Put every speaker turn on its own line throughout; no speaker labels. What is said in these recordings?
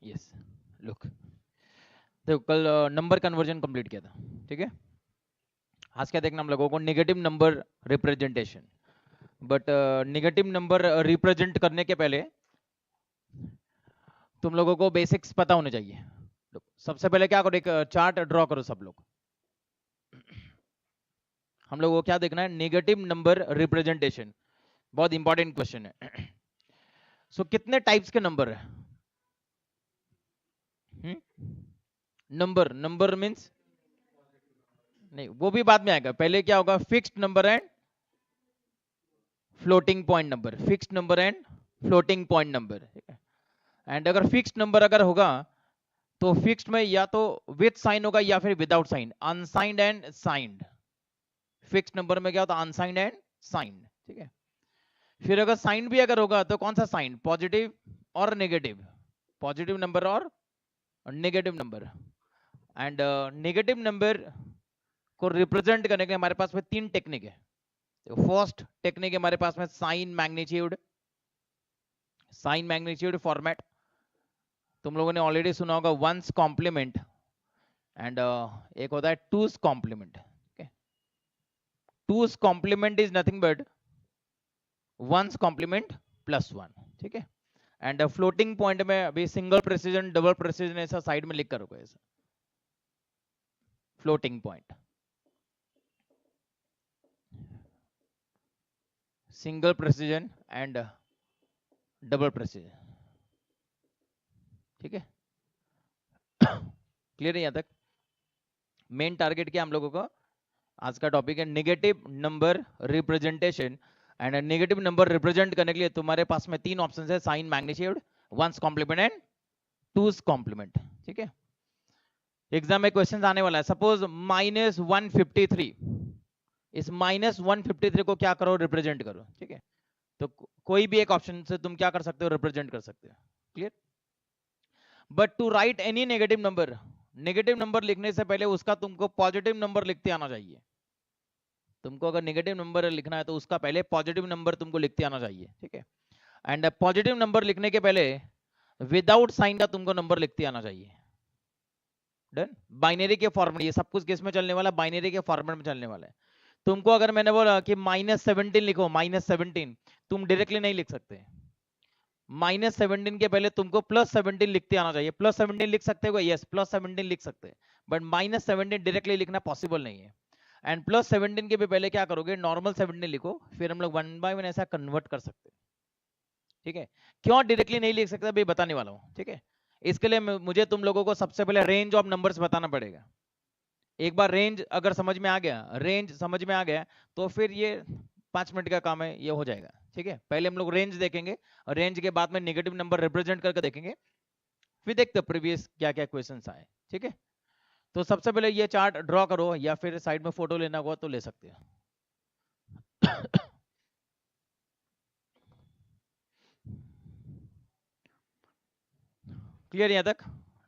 Yes look, देखो कल number conversion complete किया था, ठीक है। आज क्या देखना हम लोगों को, negative number representation. But negative number represent करने के पहले तुम लोगों को बेसिक्स पता होने चाहिए। सबसे पहले क्या करो, एक चार्ट ड्रॉ करो सब लोग। हम लोगों को क्या देखना है, नेगेटिव नंबर रिप्रेजेंटेशन, बहुत इंपॉर्टेंट क्वेश्चन है। सो कितने टाइप्स के नंबर है? नंबर, नंबर मीन्स नहीं, वो भी बाद में आएगा। पहले क्या होगा, fixed number and floating point number, fixed number and floating point number, ठीक है। एंड अगर फिक्स्ड नंबर अगर होगा तो फिक्स्ड में या तो विथ साइन होगा या फिर without sign, unsigned and signed. Fixed number में क्या होता है, अनसाइंड एंड साइंड, ठीक है। फिर अगर साइन भी अगर होगा तो कौन सा साइन, पॉजिटिव और नेगेटिव, पॉजिटिव नंबर और negative number. And negative number को रिप्रेजेंट करने के लिए हमारे पास में तीन टेक्निक है। तो फर्स्ट टेक्निक है हमारे पास में sign magnitude, sign magnitude format. तुम लोगों ने ऑलरेडी सुना होगा वंस कॉम्प्लीमेंट एंड एक होता है two's complement. Two's complement is nothing but one's complement plus one, ठीक है। एंड फ्लोटिंग पॉइंट में अभी सिंगल प्रेसिजन डबल प्रेसिजन ऐसा साइड में लिख कर रखो, ऐसा floating point, single precision and double precision, ठीक है। क्लियर है यहां तक? मेन टारगेट क्या हम लोगों का, आज का टॉपिक है negative number representation. And negative number represent करने के लिए तुम्हारे पास में तीन ऑप्शन है, sign magnitude, one's complement and two's complement, ठीक है। एग्जाम में क्वेश्चन आने वाला है, सपोज -153, इस -153 को क्या करो, रिप्रेजेंट करो, ठीक है। तो कोई भी एक ऑप्शन से तुम क्या कर सकते हो, रिप्रेजेंट कर सकते हो, clear. But to write any negative number, negative number लिखने से पहले उसका तुमको पॉजिटिव नंबर लिखते आना चाहिए। तुमको अगर नेगेटिव नंबर लिखना है तो उसका पहले पॉजिटिव नंबर तुमको लिखते आना चाहिए, ठीक है। एंड पॉजिटिव नंबर लिखने के पहले विदाउट साइन का तुमको नंबर लिखते आना चाहिए। डन। बाइनरी के फॉर्मेट, ये सब कुछ किस में चलने वाला, बाइनरी के फॉर्मेट में चलने वाला है। तुमको अगर मैंने बोला कि -17 लिखो, -17, तुम डायरेक्टली नहीं लिख सकते। -17 के पहले तुमको +17 लिखते आना चाहिए। +17 लिख सकते हो, यस +17 लिख सकते हैं, बट -17 डायरेक्टली लिखना पॉसिबल नहीं है। एंड +17 के भी पहले क्या करोगे, नॉर्मल 17 लिखो, फिर हम लोग 1 बाय 1 ऐसा कन्वर्ट कर सकते हैं, ठीक है। क्यों डायरेक्टली नहीं लिख सकते अभी बताने वाला हूँ, ठीक है। इसके लिए मुझे तुम लोगों को सबसे पहले रेंज ऑफ नंबर्स बताना पड़ेगा। एक बार रेंज अगर समझ में आ गया, रेंज समझ में आ गया, तो फिर ये 5 मिनट का काम है, ये हो जाएगा, ठीक है। पहले हम लोग रेंज देखेंगे और रेंज के बाद में नेगेटिव नंबर रिप्रेजेंट करके देखेंगे, फिर देखते प्रीवियस क्या क्या क्वेश्चंस आए, ठीक है। तो सबसे पहले ये चार्ट ड्रॉ करो, या फिर साइड में फोटो लेना होगा तो ले सकते हो। क्लियर यहां तक?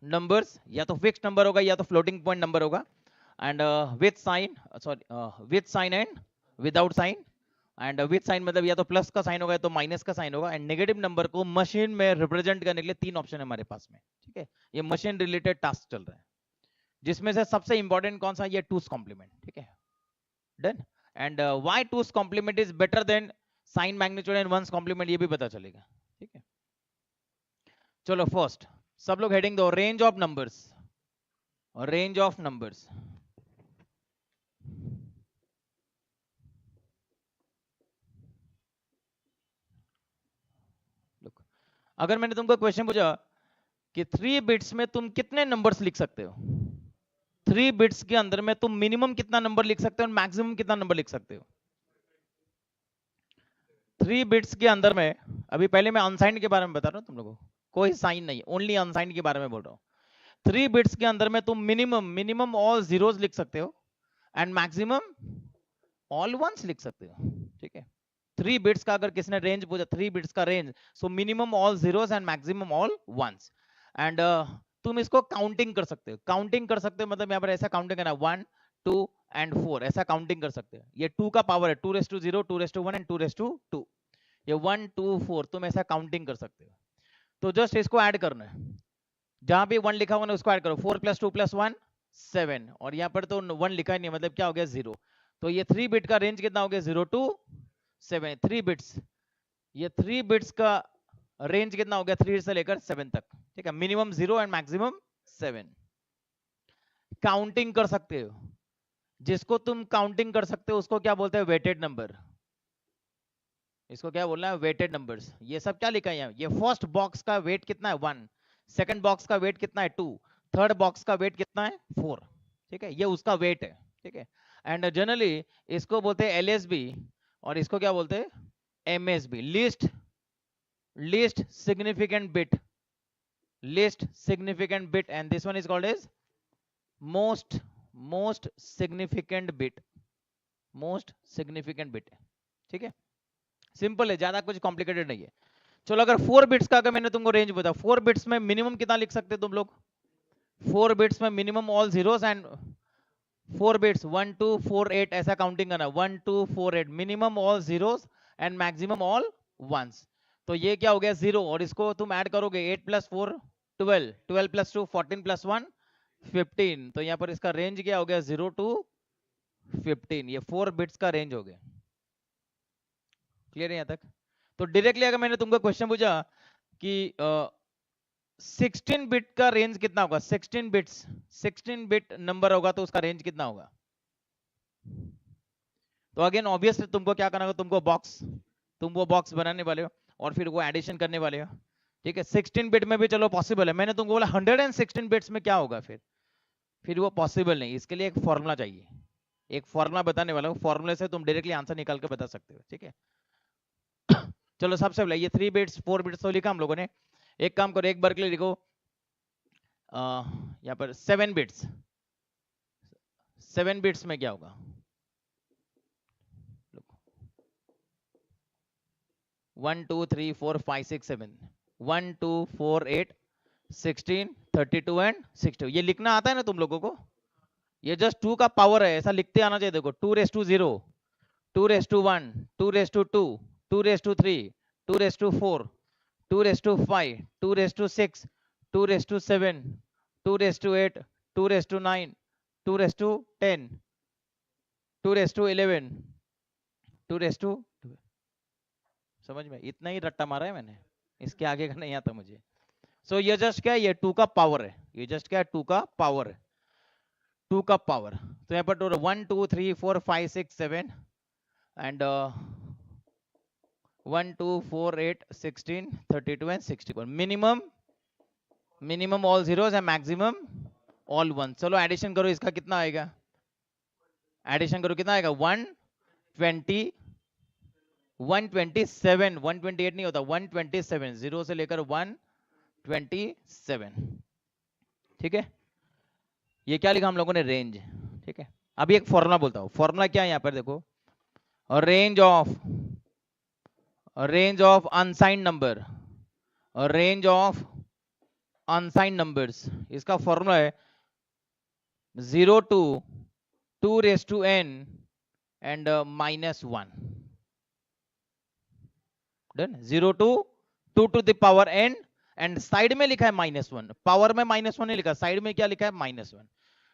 नंबर्स या तो फिक्स नंबर होगा या तो फ्लोटिंग पॉइंट नंबर होगा। And with sign, sorry with sign and without sign. And with sign मतलब या तो प्लस का साइन होगा या तो माइनस का साइन होगा। एंड नेगेटिव नंबर को मशीन में रिप्रेजेंट करने के लिए तीन ऑप्शन है हमारे पास में, ठीक है। ये मशीन रिलेटेड टास्क चल रहा है, जिसमें से सबसे इंपॉर्टेंट कौन सा, ये टूस कॉम्प्लीमेंट, ठीक है। Done. And why two's complement is better than sign magnitude and one's complement, ये भी पता चलेगा, ठीक है। चलो फर्स्ट सब लोग हेडिंग दो, range of numbers, range of numbers. अगर मैंने तुमको क्वेश्चन पूछा कि 3 बिट्स में तुम कितने नंबर्स लिख सकते हो, 3 बिट्स के अंदर में तुम मिनिमम कितना नंबर लिख सकते हो और मैक्सिमम कितना नंबर लिख सकते हो? 3 बिट्स के अंदर में, अभी पहले मैं अनसाइंड के बारे में बता रहा हूं तुम लोगों को, कोई साइन नहीं, ओनली अनसाइंड के बारे में बोल रहा हूं। 3 बिट्स के अंदर में तुम मिनिमम मिनिमम ऑल जीरोस लिख सकते हो एंड मैक्सिमम ऑल वंस लिख सकते हो, ठीक है। 3 बिट्स का अगर किसने रेंज पूछा, 3 बिट्स का range, so minimum all zeros and maximum all ones. एंड तुम इसको काउंटिंग कर सकते हो, काउंटिंग कर सकते हो मतलब यहाँ पर ऐसा काउंटिंग करना 1 2 एंड 4, ऐसा काउंटिंग कर सकते हो। ये 2 का पावर है, 2⁻0 2⁻1 एंड 2⁻2, ये 1 2 4 तुम ऐसा काउंटिंग कर सकते हो। तो जस्ट इसको ऐड करना है, जहां पे 1 लिखा हुआ ना उसको ऐड करो, 4 + 2 + 1 7, और यहाँ पर तो 1 लिखा ही नहीं, मतलब क्या हो गया 0। तो ये 3 बिट का रेंज कितना हो गया 0 to 7, 3 बिट्स। ये 3 बिट्स का रेंज कितना हो गया 3 से लेकर 7 तक, ठीक है। Minimum 0 and maximum 7। काउंटिंग कर सकते हो, जिसको तुम काउंटिंग कर सकते हो उसको क्या बोलते हैं, वेटेड नंबर। इसको क्या बोलना है, वेटेड नंबर्स। ये सब क्या लिखा है यहाँ, ये फर्स्ट बॉक्स का वेट कितना है 1, सेकंड बॉक्स का वेट कितना है 2, थर्ड बॉक्स का वेट कितना है 4, ठीक है, ये उसका वेट है, ठीक है। एंड जनरली इसको बोलते हैं एलएसबी, और इसको क्या बोलते हैं MSB, least significant bit, least significant bit, and this one is called as most significant bit, most significant bit, ठीक है। सिंपल है, ज्यादा कुछ कॉम्प्लिकेटेड नहीं है। चलो अगर 4 बिट्स का, अगर मैंने तुमको रेंज बताया, 4 बिट्स में मिनिमम कितना लिख सकते तुम लोग, 4 बिट्स में minimum all zeros and 4 bits 1 2 4 8 ऐसा काउंटिंग करना, 1 2 4 8, minimum all zeros and maximum all ones. तो ये क्या हो गया 0, और इसको तुम ऐड करोगे 8 + 4 12, 12 + 2 14 + 1 15, तो यहाँ पर इसका रेंज क्या हो गया 0 to 15, ये 4 बिट्स का रेंज हो गया। क्लियर है यहाँ तक? तो डायरेक्टली अगर मैंने तुमको क्वेश्चन पूछा कि 16 बिट का रेंज कितना होगा, 16 बिट्स, 16 बिट नंबर होगा तो उसका रेंज कितना होगा, तो अगेन ऑब्वियसली तुमको क्या करना होगा, तुम वो बॉक्स बनाने वाले हो और फिर वो एडिशन करने वाले हो, ठीक है। 16 बिट में भी चलो पॉसिबल है, मैंने तुमको बोला 116 बिट्स में क्या होगा, फिर वो पॉसिबल नहीं, इसके लिए एक फॉर्मूला चाहिए, एक फॉर्मूला बताने वाला हूँ, फॉर्मूले से तुम डायरेक्टली आंसर निकाल के बता सकते हो, ठीक है। चलो सबसे पहले ये 3 बिट्स 4 बिट्स तो लिखा हम लोगों ने, एक काम करो एक बार के लिए लिखो यहाँ पर 7 बिट्स, 7 बिट्स में क्या होगा, 1 2 3 4 5 6 7, 1 2 4 8 16 32 एंड 62, ये लिखना आता है ना तुम लोगों को, ये जस्ट 2 का पावर है, ऐसा लिखते आना चाहिए। देखो 2⁻0, 2⁻1, 2⁻2, 2⁻3, 2⁻4, 2⁻5, 2⁻6, 2⁻7, 2⁻8, 2⁻9, 2⁻10, 2⁻11, 2⁻, समझ में, इतना ही रट्टा मारा है मैंने, इसके आगे का नहीं आता मुझे। सो ये जस्ट क्या है, ये 2 का पावर है, ये जस्ट क्या है 2 का पावर है, 2 का पावर। तो यहाँ पर 1 2 3 4 5 6 7 and 1 2 4 8 16 32 and 61, minimum all zeros and maximum all one. चलो एडिशन करो, इसका कितना आएगा, एडिशन करो कितना आएगा 120, 127, 128 नहीं होता, 127, 0 से लेकर 127, ठीक है। ये क्या लिखा हम लोगों ने, रेंज, ठीक है। अभी एक फॉर्मूला बोलता हूँ, फॉर्मूला क्या है यहाँ पर देखो, range of unsigned number, range of unsigned numbers, इसका फॉर्मूला है 0 to 2⁻n and -1, done. 0 to 2 to the power n, and side में लिखा है -1, पावर में -1 नहीं लिखा, साइड में क्या लिखा है -1।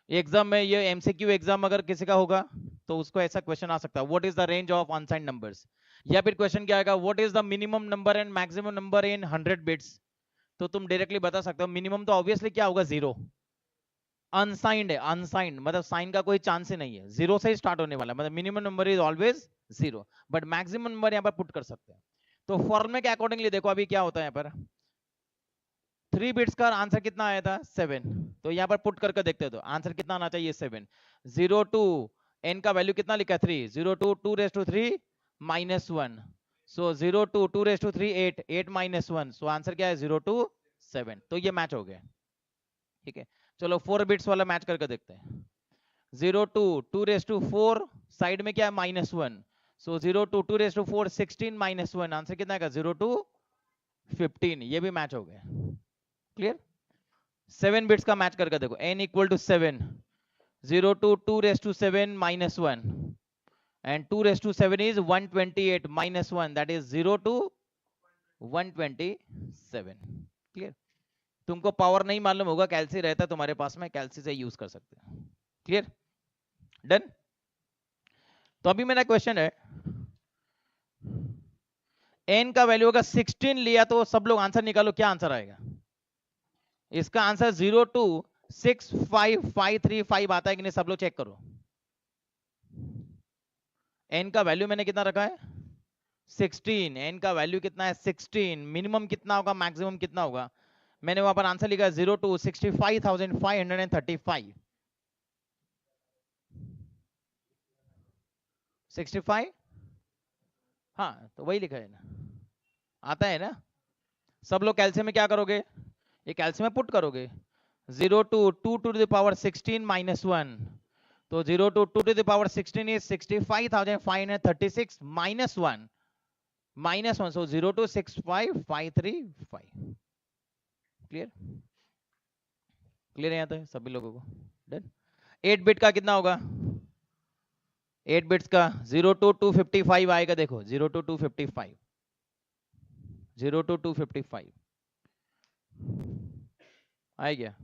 एग्जाम में ये एमसीक्यू एग्जाम अगर किसी का होगा तो उसको ऐसा क्वेश्चन आ सकता है, what is the range of unsigned numbers, या फिर क्वेश्चन क्या आएगा, what is the minimum number and maximum number in 100 bits. तो तुम डायरेक्टली बता सकते हो मिनिमम तो ऑब्वियसली क्या होगा 0, अनसाइंड है, अनसाइंड मतलब साइन का कोई चांस ही नहीं है, 0 से ही स्टार्ट होने वाला, मतलब minimum number is always 0, but maximum number यहाँ पर पुट कर सकते हैं। तो फॉर्मूले के अकॉर्डिंगली देखो अभी क्या होता है, यहाँ पर 3 बिट्स का आंसर कितना आया था 7, तो यहाँ पर पुट करके देखते हो तो आंसर कितना आना चाहिए 7। 0 to n का वैल्यू कितना लिखा है 3, 0 to 2⁻3 -1, so 0 to 2⁻3 8, 8 -1, so answer क्या है 0 to 7, तो ये मैच हो गया, ठीक है। चलो 4 बिट्स वाला मैच करके देखते हैं, 0 to 2⁻4, साइड में क्या है -1, सो 0 to 2⁻4 16 -1, आंसर कितना आएगा 0 to 15, ये भी मैच हो गया, क्लियर। 7 बिट्स का मैच करके देखो, n = 7, 0 to 2⁻7 -1 and 2⁻7 is 128 -1, that is 0 to 127, clear। तुमको पावर नहीं मालूम होगा, कैल्सी रहता है तुम्हारे पास में, कैल्सी से यूज कर सकते हैं। क्लियर? डन? तो अभी मेरा क्वेश्चन है, एन का वैल्यू अगर 16 लिया तो सब लोग आंसर निकालो, क्या आंसर आएगा? इसका आंसर 0265535 आता है कि नहीं, सब लोग चेक करो। एन का वैल्यू मैंने कितना रखा है? 16। एन का वैल्यू कितना है? 16। मिनिमम कितना होगा, मैक्सिमम कितना होगा? मैंने वहां पर आंसर लिखा है 0265535 65। हाँ तो वही लिखा है ना, आता है ना। सब लोग कैल्शियम में क्या करोगे, ये कैल्शियम में पुट करोगे। 0 to 2 to the power 16 minus 1, तो 0 to 2 to the power 16 is 65,536 minus 1 minus 1, so 0 to 65535। Clear? Clear है यहाँ तक सभी लोगों को? डन? 8 बिट का कितना होगा? 8 बिट्स का 0 to 255 आएगा, देखो 0 to 255, 0 to 255 आए गया।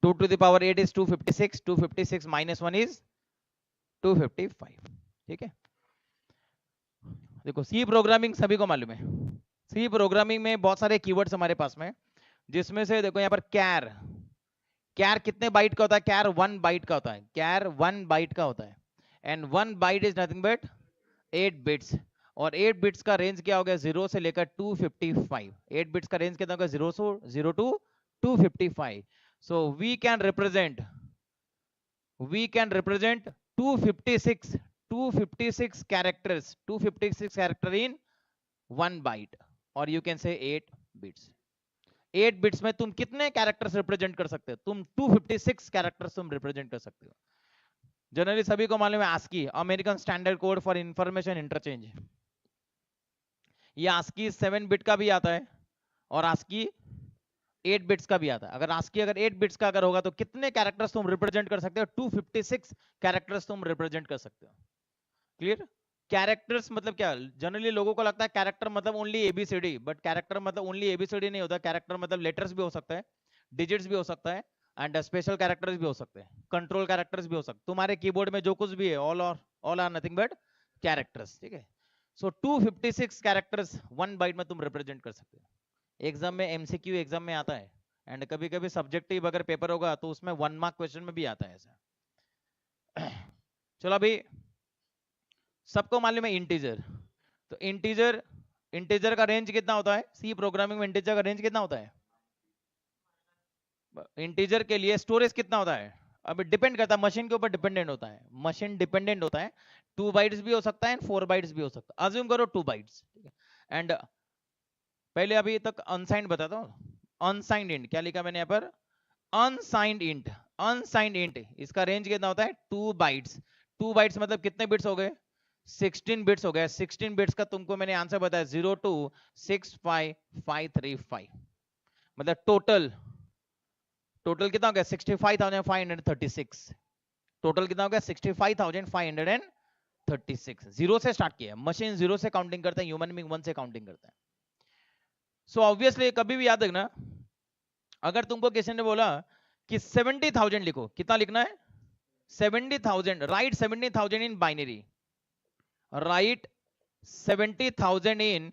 2 to the power 8 is 256, 256 minus 1 is 255। ठीक है, देखो सी प्रोग्रामिंग सभी को मालूम है। सी प्रोग्रामिंग में बहुत सारे कीवर्ड्स हमारे पास में, जिसमें से देखो यहाँ पर कैर, कैर कितने बाइट का होता है? कैर 1 बाइट का होता है, कैर 1 बाइट का होता है, and 1 byte is nothing but 8 bits. और 8 बिट्स का रेंज क्या हो गया? 0 से लेकर 255। 8 बिट्स का रेंज कितना होगा? 0 to 255। So we can represent 256 characters, 256 character in 1 byte, और you can say 8 bits. 8 bits में तुम कितने कैरेक्टर्स रिप्रेजेंट कर सकते हो? तुम 256 कैरेक्टर्स तुम रिप्रेजेंट कर सकते हो। जनरली सभी को मालूम है ASCII, American standard code for information interchange. ये आस्की 7 बिट का भी आता है और आस्की 8 बिट्स का भी आता है। अगर आस्की अगर 8 बिट्स का अगर होगा तो कितने कैरेक्टर्स तुम रिप्रेजेंट कर सकते हो? 256 कैरेक्टर्स तुम रिप्रेजेंट कर सकते हो। क्लियर? कैरेक्टर्स मतलब क्या? जनरली लोगों को लगता है कैरेक्टर मतलब ओनली एबीसीडी, बट कैरेक्टर मतलब ओनली एबीसीडी नहीं होता। कैरेक्टर मतलब लेटर्स भी हो सकता है, डिजिट्स भी हो सकता है, एंड स्पेशल कैरेक्टर्स भी हो सकते हैं, कंट्रोल कैरेक्टर्स भी हो सकते हैं। तुम्हारे कीबोर्ड में जो कुछ भी है, all are nothing but characters. ठीक है, सो 256 कैरेक्टर्स 1 बाइट में तुम रिप्रेजेंट कर सकते हो। एग्जाम में एमसीक्यू एग्जाम में आता है, एंड कभी कभी सब्जेक्टिव अगर पेपर होगा तो उसमें 1 मार्क क्वेश्चन में भी आता है ऐसा। चलो अभी सबको मालूम है इंटीजर, तो इंटीजर का रेंज कितना होता है? सी प्रोग्रामिंग में इंटीजर का रेंज कितना होता है? इंटीजर के लिए स्टोरेज कितना होता है? अब डिपेंड करता है, मशीन के ऊपर डिपेंडेंट होता है, मशीन डिपेंडेंट होता है। 2 बाइट्स भी हो सकता है एंड 4 बाइट्स भी हो सकता है। अज्यूम करो 2 बाइट्स, एंड पहले अभी तक अनसाइंड बताता हूँ। अनसाइंड इंट क्या लिखा मैंने यहाँ पर? अनसाइंड इंट, अनसाइंड इंट इसका रेंज कितना होता है? 2 बाइट्स। 2 बाइट्स मतलब कितने बिट्स हो गए? 16 बिट्स हो गए। 16 बिट्स का तुमको मैंने आंसर बताया 0 to 65535, मतलब टोटल कितना हो गया? 65,536। टोटल कितना हो गया? 65,536। जीरो से स्टार्ट किया, मशीन जीरो से काउंटिंग करता है, ह्यूमन बीइंग 1 से काउंटिंग करता है। सो ऑब्वियसली कभी भी याद रखना, अगर तुमको किसी ने बोला कि 70,000 लिखो, कितना लिखना है? 70,000। Right 70,000 in binary, right 70,000 in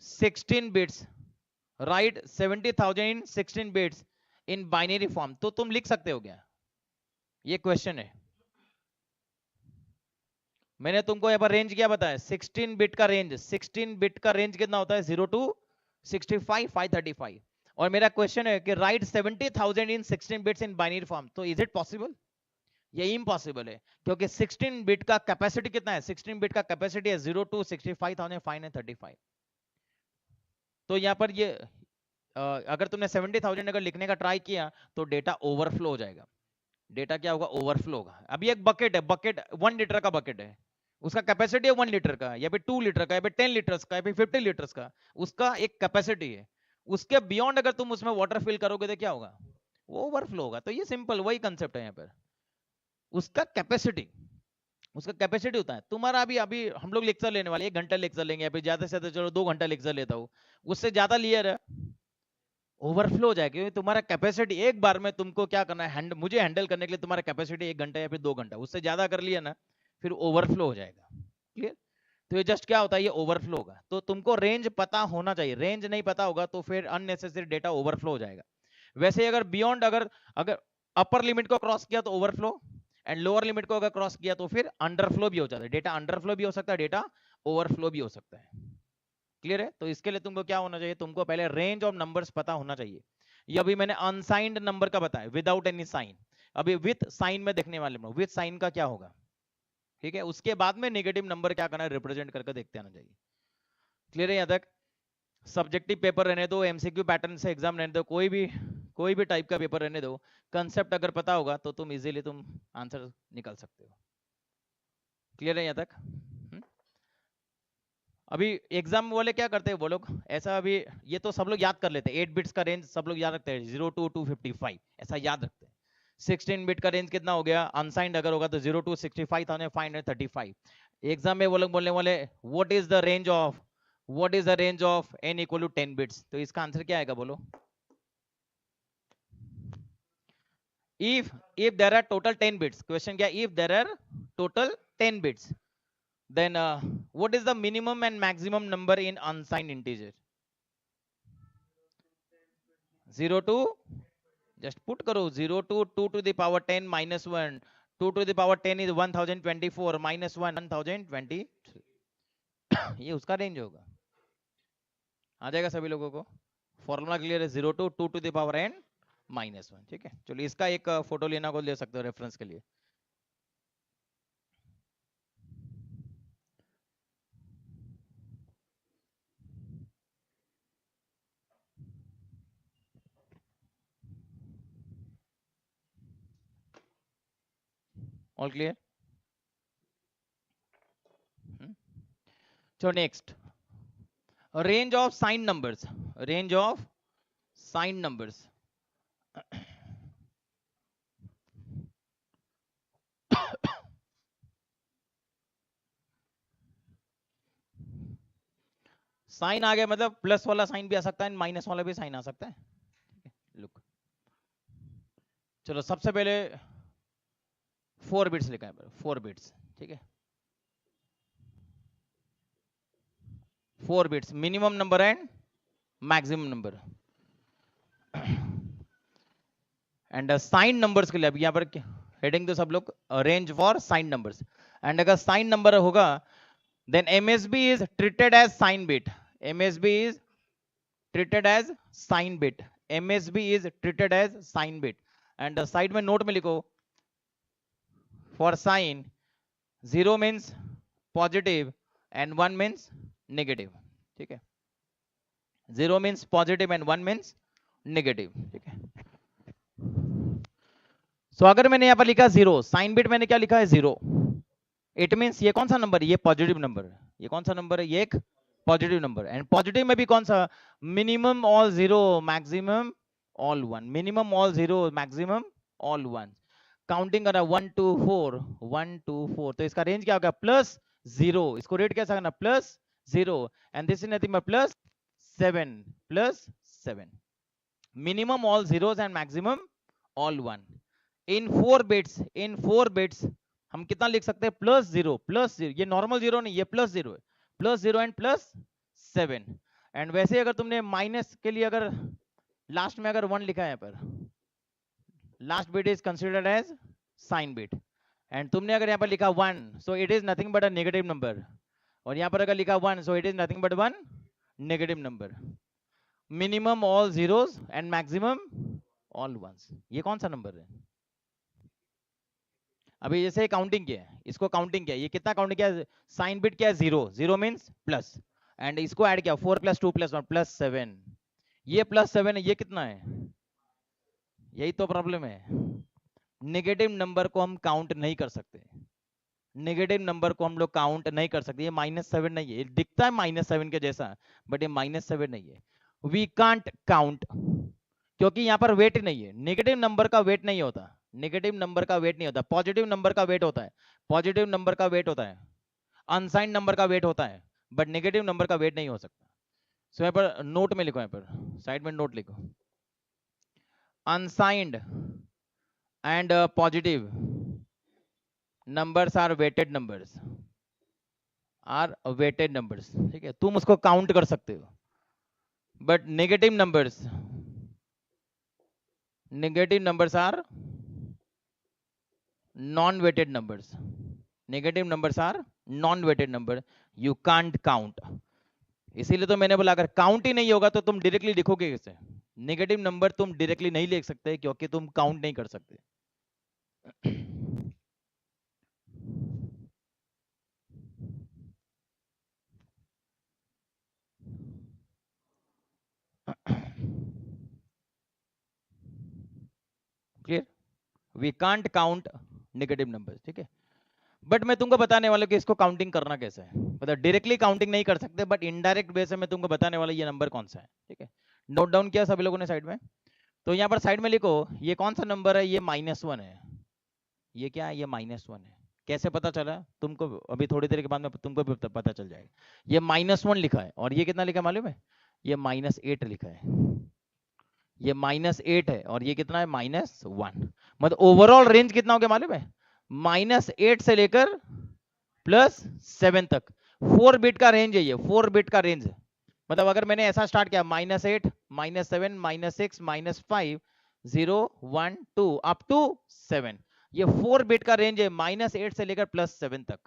16 bits, right 70,000 in 16 bits in binary form। तो तुम लिख सकते हो क्या? ये क्वेश्चन है। मैंने तुमको यहाँ पर रेंज क्या बताया? 16 बिट का रेंज, 16 बिट का रेंज कितना होता है? 0 to 65,535। और मेरा क्वेश्चन है कि right 70,000 in 16 bits in binary form, तो इज इट पॉसिबल? ये इम्पॉसिबल है, क्योंकि 16 बिट का कैपेसिटी कितना है? 16 बिट का कैपेसिटी है 0 to 65,535। तो यहाँ पर ये अगर तुमने 70,000 अगर लिखने का ट्राई किया तो डेटा ओवरफ्लो हो जाएगा। डेटा क्या होगा? ओवरफ्लो होगा। अभी एक बकेट है, बकेट 1 लीटर का बकेट है, उसका कैपेसिटी है 1 लीटर का, या फिर 2 लीटर का, या फिर 10 लीटर्स का, या फिर 50 लीटर्स का, उसका एक कैपेसिटी है। उसके बियॉन्ड अगर तुम उसमें वाटर फिल करोगे तो क्या होगा? वो ओवरफ्लो होगा। तो ये सिंपल वही कंसेप्ट है यहाँ पर, उसका कैपेसिटी होता है। तुम्हारा अभी अभी हम लोग लेक्चर लेने वाले 1 घंटा लेक्चर लेंगे, या फिर ज्यादा से ज्यादा चलो 2 घंटा लेक्चर लेता हूँ, उससे ज्यादा लिया है ओवरफ्लो हो जाएगा, क्योंकि तुम्हारा कैपेसिटी एक बार में तुमको क्या करना है, मुझे हैंडल करने के लिए तुम्हारा कैपेसिटी 1 घंटा या फिर 2 घंटा, उससे ज्यादा कर लिया ना फिर ओवरफ्लो हो जाएगा। क्लियर? तो ये जस्ट क्या होता है, ये ओवरफ्लो होगा। तो तुमको रेंज पता होना चाहिए, रेंज नहीं पता होगा तो फिर अननेसेसरी डेटा ओवरफ्लो हो जाएगा। वैसे अगर बियॉन्ड अगर अगर अपर लिमिट को क्रॉस किया तो ओवरफ्लो, एंड लोअर लिमिट को अगर क्रॉस किया तो फिर अंडरफ्लो भी हो जाता है। डेटा अंडरफ्लो भी हो सकता है, डेटा ओवरफ्लो भी हो सकता है। क्लियर है? तो इसके लिए तुमको क्या होना चाहिए, तुमको पहले रेंज ऑफ नंबर्स पता होना चाहिए। ये अभी मैंने अनसाइंड नंबर का बताया, विदाउट एनी साइन। अभी विथ साइन में देखने वाले, विथ साइन का क्या होगा, ठीक है? उसके बाद में नेगेटिव नंबर क्या करना है, रिप्रेजेंट करके देखते आना चाहिए। क्लियर है यहाँ तक? सब्जेक्टिव पेपर रहने दो, एमसीक्यू पैटर्न से एग्जाम रहने दो, कोई भी टाइप का पेपर रहने दो, कंसेप्ट अगर पता होगा तो तुम इजीली तुम आंसर निकाल सकते हो। क्लियर है यहाँ तक? अभी एग्जाम वाले क्या करते हैं वो लोग, ऐसा अभी ये तो सब लोग याद कर लेते हैं, 8 बिट्स का रेंज सब लोग याद रखते हैं, 0 to 255 ऐसा याद रखते हैं। 16 बिट का रेंज कितना हो गया, अनसाइंड अगर होगा तो 0 to 65,535। एग्जाम में वो लोग बोलने वाले what is the range of n equal to 10 bits, तो इसका आंसर क्या आएगा बोलो? if there are total 10 bits, question क्या, if there are total 10 bits, then what is the minimum and maximum number in unsigned integer? 0 to, just put करो 0 to 2 to the power 10 minus 1, 2 to the power 10 is 1024 minus 1 1023 ये उसका range होगा, आ जाएगा सभी लोगों को? Formula clear है, 0 to 2 to the power n minus 1। ठीक है, चलिए इसका एक फोटो लेना को ले सकते हो रेफरेंस के लिए। All clear? So next, range of signed numbers, range of signed numbers। Sign आ गया मतलब प्लस वाला साइन भी आ सकता है, माइनस वाला भी साइन आ सकता है। लुक, चलो सबसे पहले 4 बिट्स लिखा है, 4 बिट्स, ठीक है, 4 bits minimum number and maximum number. And sign numbers के लिए अभी यहाँ पर हेडिंग तो सब लोग range for sign numbers. And अगर साइन नंबर होगा then MSB is treated as sign bit, MSB is treated as sign bit, MSB is treated as sign bit. And side में नोट में लिखो for sign 0 means positive and 1 means negative. ठीक है, 0 means positive and 1 means negative. ठीक है, सो अगर मैंने यहां पर लिखा 0, साइन बिट मैंने क्या लिखा है 0, इट मीन्स ये कौन सा नंबर है, ये पॉजिटिव नंबर है। ये कौन सा नंबर है, ये एक पॉजिटिव नंबर। एंड पॉजिटिव में भी कौन सा, minimum all 0 maximum all 1, minimum all 0 maximum all 1। Counting करना 1 2 4 1 2 4, तो इसका रेंज क्या होगा +0, इसको रेट कैसा करना +0, and this is nothing but +7 minimum all zeros and maximum all 1। In 4 bits हम कितना लिख सकते हैं +0, ये नॉर्मल 0 नहीं, ये +0 है, +0 एंड +7। एंड वैसे अगर तुमने माइनस के लिए अगर लास्ट में अगर 1 लिखा है, पर last bit is considered as sign bit, and तुमने अगर यहाँ पर लिखा 1, so it is nothing but a negative number, और यहाँ पर अगर लिखा 1, so it is nothing but 1 negative number. Minimum all zeros and maximum all 1s, ये कौन सा नंबर है? अभी जैसे काउंटिंग किया है, इसको काउंटिंग किया, ये कितना काउंटिंग किया, साइन बिट क्या है 0 मीन्स प्लस, एंड इसको ऐड किया 4 + 2 + 1 +7, ये +7 है, ये कितना है? यही तो प्रॉब्लम है, नेगेटिव नंबर को हम काउंट नहीं कर सकते, नेगेटिव नंबर को हम लोग काउंट नहीं कर सकते। ये -7 नहीं है, दिखता है -7 के जैसा, बट ये -7 नहीं है, वी कांट काउंट, क्योंकि यहाँ पर वेट नहीं है, नेगेटिव नंबर का वेट नहीं होता, नेगेटिव नंबर का वेट नहीं होता, पॉजिटिव नंबर का वेट होता है, पॉजिटिव नंबर का वेट होता है, अनसाइंड नंबर का वेट होता है, बट नेगेटिव नंबर का वेट नहीं हो सकता। सो यहाँ पर नोट में लिखो, यहाँ पर साइड में नोट लिखो, unsigned and positive numbers are weighted numbers, are weighted numbers, ठीक है, तुम उसको काउंट कर सकते हो। But negative numbers are non weighted numbers, negative numbers are non weighted number, you can't count. इसीलिए तो मैंने बोला अगर काउंट ही नहीं होगा तो तुम डायरेक्टली लिखोगे कैसे? नेगेटिव नंबर तुम डायरेक्टली नहीं लिख सकते क्योंकि तुम काउंट नहीं कर सकते। Clear? We can't count negative numbers, ठीक है। बट मैं तुमको बताने वाला कि इसको काउंटिंग करना कैसे है, मतलब डायरेक्टली काउंटिंग नहीं कर सकते बट इनडायरेक्ट वे से मैं तुमको बताने वाला ये नंबर कौन सा है, ठीक है। नोट डाउन किया सभी लोगों ने साइड में? तो यहाँ पर साइड में लिखो ये कौन सा नंबर है, ये -1 है। ये क्या है? ये -1 है। कैसे पता चला तुमको? अभी थोड़ी देर के बाद में तुमको भी पता चल जाएगा। ये -1 लिखा है और ये कितना लिखा है मालूम है? ये -8 लिखा है। ये -8 है और ये कितना है? -1। मतलब ओवरऑल रेंज कितना हो गया मालूम है? -8 से लेकर +7 तक 4 बिट का रेंज है ये, 4 बिट का रेंज है। मतलब अगर मैंने ऐसा स्टार्ट किया -8 -7 -6 -5 0 1 2 अप टू 7, ये 4 बिट का रेंज है -8 से लेकर +7 तक।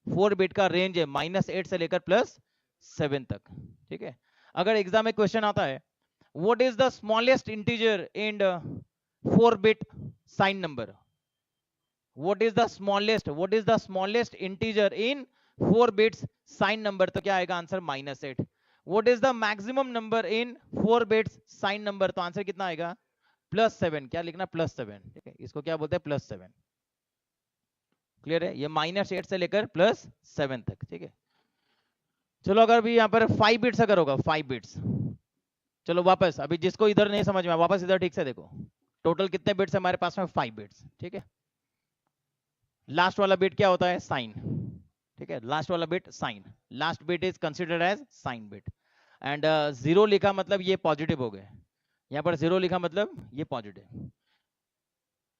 4 बिट का रेंज है -8 से लेकर +7 तक, ठीक है। अगर एग्जाम में क्वेश्चन आता है what is the smallest integer in 4 bit sign number, what is the smallest integer in 4 bits sign number, तो क्या आएगा answer? -8। what is the maximum number in 4 bits sign number, तो आंसर कितना आएगा? +7। क्या लिखना? +7, ठीक है। इसको क्या बोलते हैं? +7। क्लियर है? ये -8 से लेकर +7 तक, ठीक है। चलो अगर भी यहाँ पर 5 बिट्स अगर होगा, 5 बिट्स, चलो वापस, अभी जिसको इधर नहीं समझ में, वापस इधर ठीक से देखो। टोटल कितने बिट्स हमारे पास में? 5 बिट्स, ठीक है। लास्ट वाला बिट क्या होता है? साइन, ठीक है। लास्ट वाला bit sign, last bit is considered as sign bit. And 0 लिखा मतलब ये पॉजिटिव हो गए। यहाँ पर 0 लिखा मतलब ये पॉजिटिव,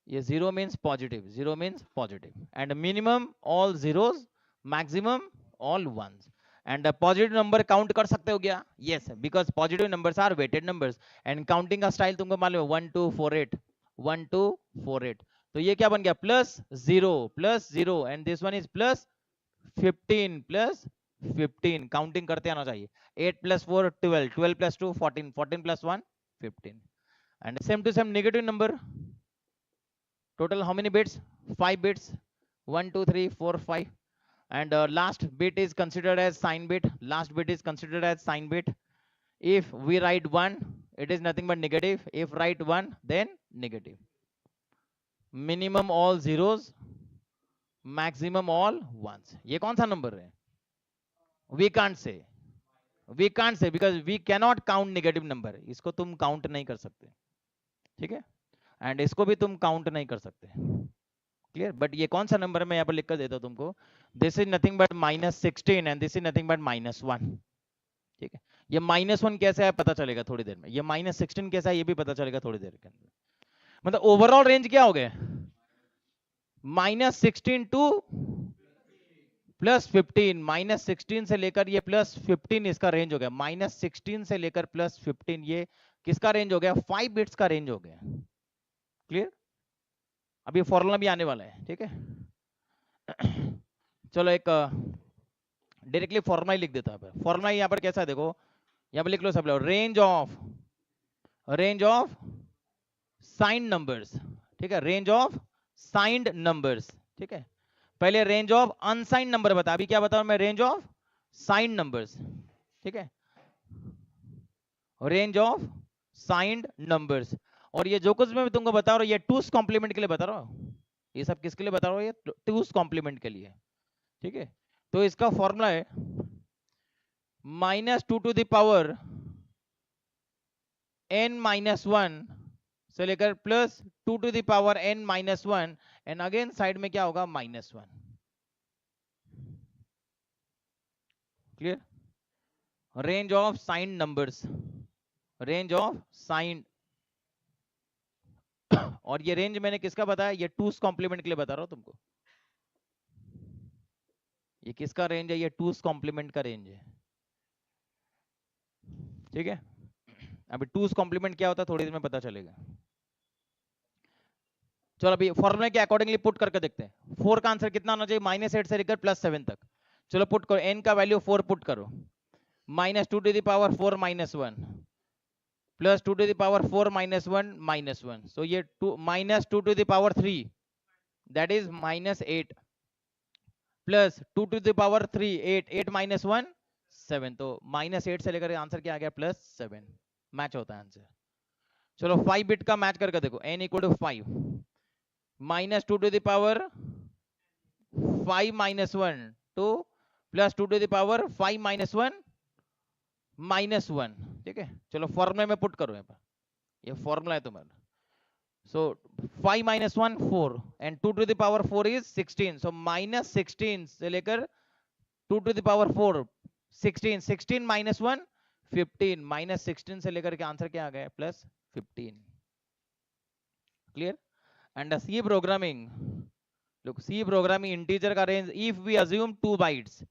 ये 0 means positive, 0 means positive. And minimum all zeros, maximum all ones. And positive number count कर सकते हो क्या? Yes, because positive numbers are weighted numbers. And counting का स्टाइल तुमको मालूम है, 1 2 4 8, 1 2 4 8। तो ये क्या बन गया? +0 and this one is +15 counting करते आना चाहिए। 8 + 4 12, 12 + 2 14, 14 + 1 15। And same to same negative number, total how many bits? 5 bits, 1 2 3 4 5। And last bit is considered as sign bit, last bit is considered as sign bit. If we write 1, it is nothing but negative. If write 1, then negative. Minimum all zeros, maximum all ones. ये कौन सा number है? We can't say, because we cannot count negative number। इसको तुम count नहीं कर सकते, ठीक है। एंड इसको भी तुम काउंट नहीं कर सकते, क्लियर। बट ये कौन सा नंबर है मैं यहाँ पर लिख कर देता हूँ तुमको। This is nothing but -16 and this is nothing but -1, ठीक है। ये -1 कैसे है पता चलेगा थोड़ी देर में, ये -16 कैसा है ये भी पता चलेगा थोड़ी देर के अंदर। मतलब ओवरऑल रेंज क्या हो गया? -16 टू +15, -16 से लेकर ये +15 इसका रेंज हो गया। -16 से लेकर +15 ये किसका रेंज हो गया? 5 बिट्स का रेंज हो गया, क्लियर। अभी फॉर्मूला भी आने वाला है, ठीक है। चलो एक डायरेक्टली फॉर्मूला ही लिख देता है। फॉर्मूला यहाँ पर कैसा है देखो, यहाँ पर लिख लो सब लोग, रेंज ऑफ साइंड नंबर्स, ठीक है। रेंज ऑफ साइंड नंबर्स, ठीक है। पहले रेंज ऑफ अनसाइंड नंबर बता, अभी क्या बताऊं मैं? रेंज ऑफ साइंड नंबर्स, ठीक है। Range of signed numbers. और ये जो कुछ मैं तुमको बता रहा हूँ ये टूस कॉम्प्लीमेंट के लिए बता रहा हूँ। ये सब किसके लिए बता रहा हूँ? ये टूस कॉम्प्लीमेंट के लिए, ठीक है। तो इसका फॉर्मूला है -2 n - 1 से लेकर +2 n - 1 एंड अगेन साइड में क्या होगा? -1, clear. Range of signed numbers, range of signed और ये रेंज मैंने किसका बताया, ये टूस कॉम्प्लीमेंट के लिए बता रहा हूँ तुमको। ये किसका रेंज है, ये टूस कॉम्प्लीमेंट का रेंज है, ठीक है। अभी टूस कॉम्प्लीमेंट क्या होता है थोड़ी देर में पता चलेगा। चलो अभी फॉर्मूले के अकॉर्डिंगली पुट करके देखते हैं। 4 का आंसर कितना होना चाहिए, -8 से लेकर +7 तक। चलो पुट करो, n का वैल्यू 4 पुट करो, -2 to the power 4 -1 plus 2 to the power 4 -1 -1, सो ये -2 to the power 3 that is -8 plus 2 to the power 3 8 8 -1 7, तो -8 से लेकर आंसर क्या आ गया +7, मैच होता है आंसर। चलो 5 बिट का मैच करके देखो, n equal to 5 -2 to the power 5 -1 2 plus 2 to the power 5 -1 -1, ठीक है। चलो फॉर्मूले में पुट करो, यहाँ पर ये फॉर्मूला है तुम्हारा। सो 5 -1 4 and 2 to the power 4 is 16, सो -16 से लेकर 2 to the power 4 16 16 -1 15, -16 से लेकर के आंसर क्या आ गया +15, क्लियर। And C programming, look C programming integer का range if we assume 2 bytes,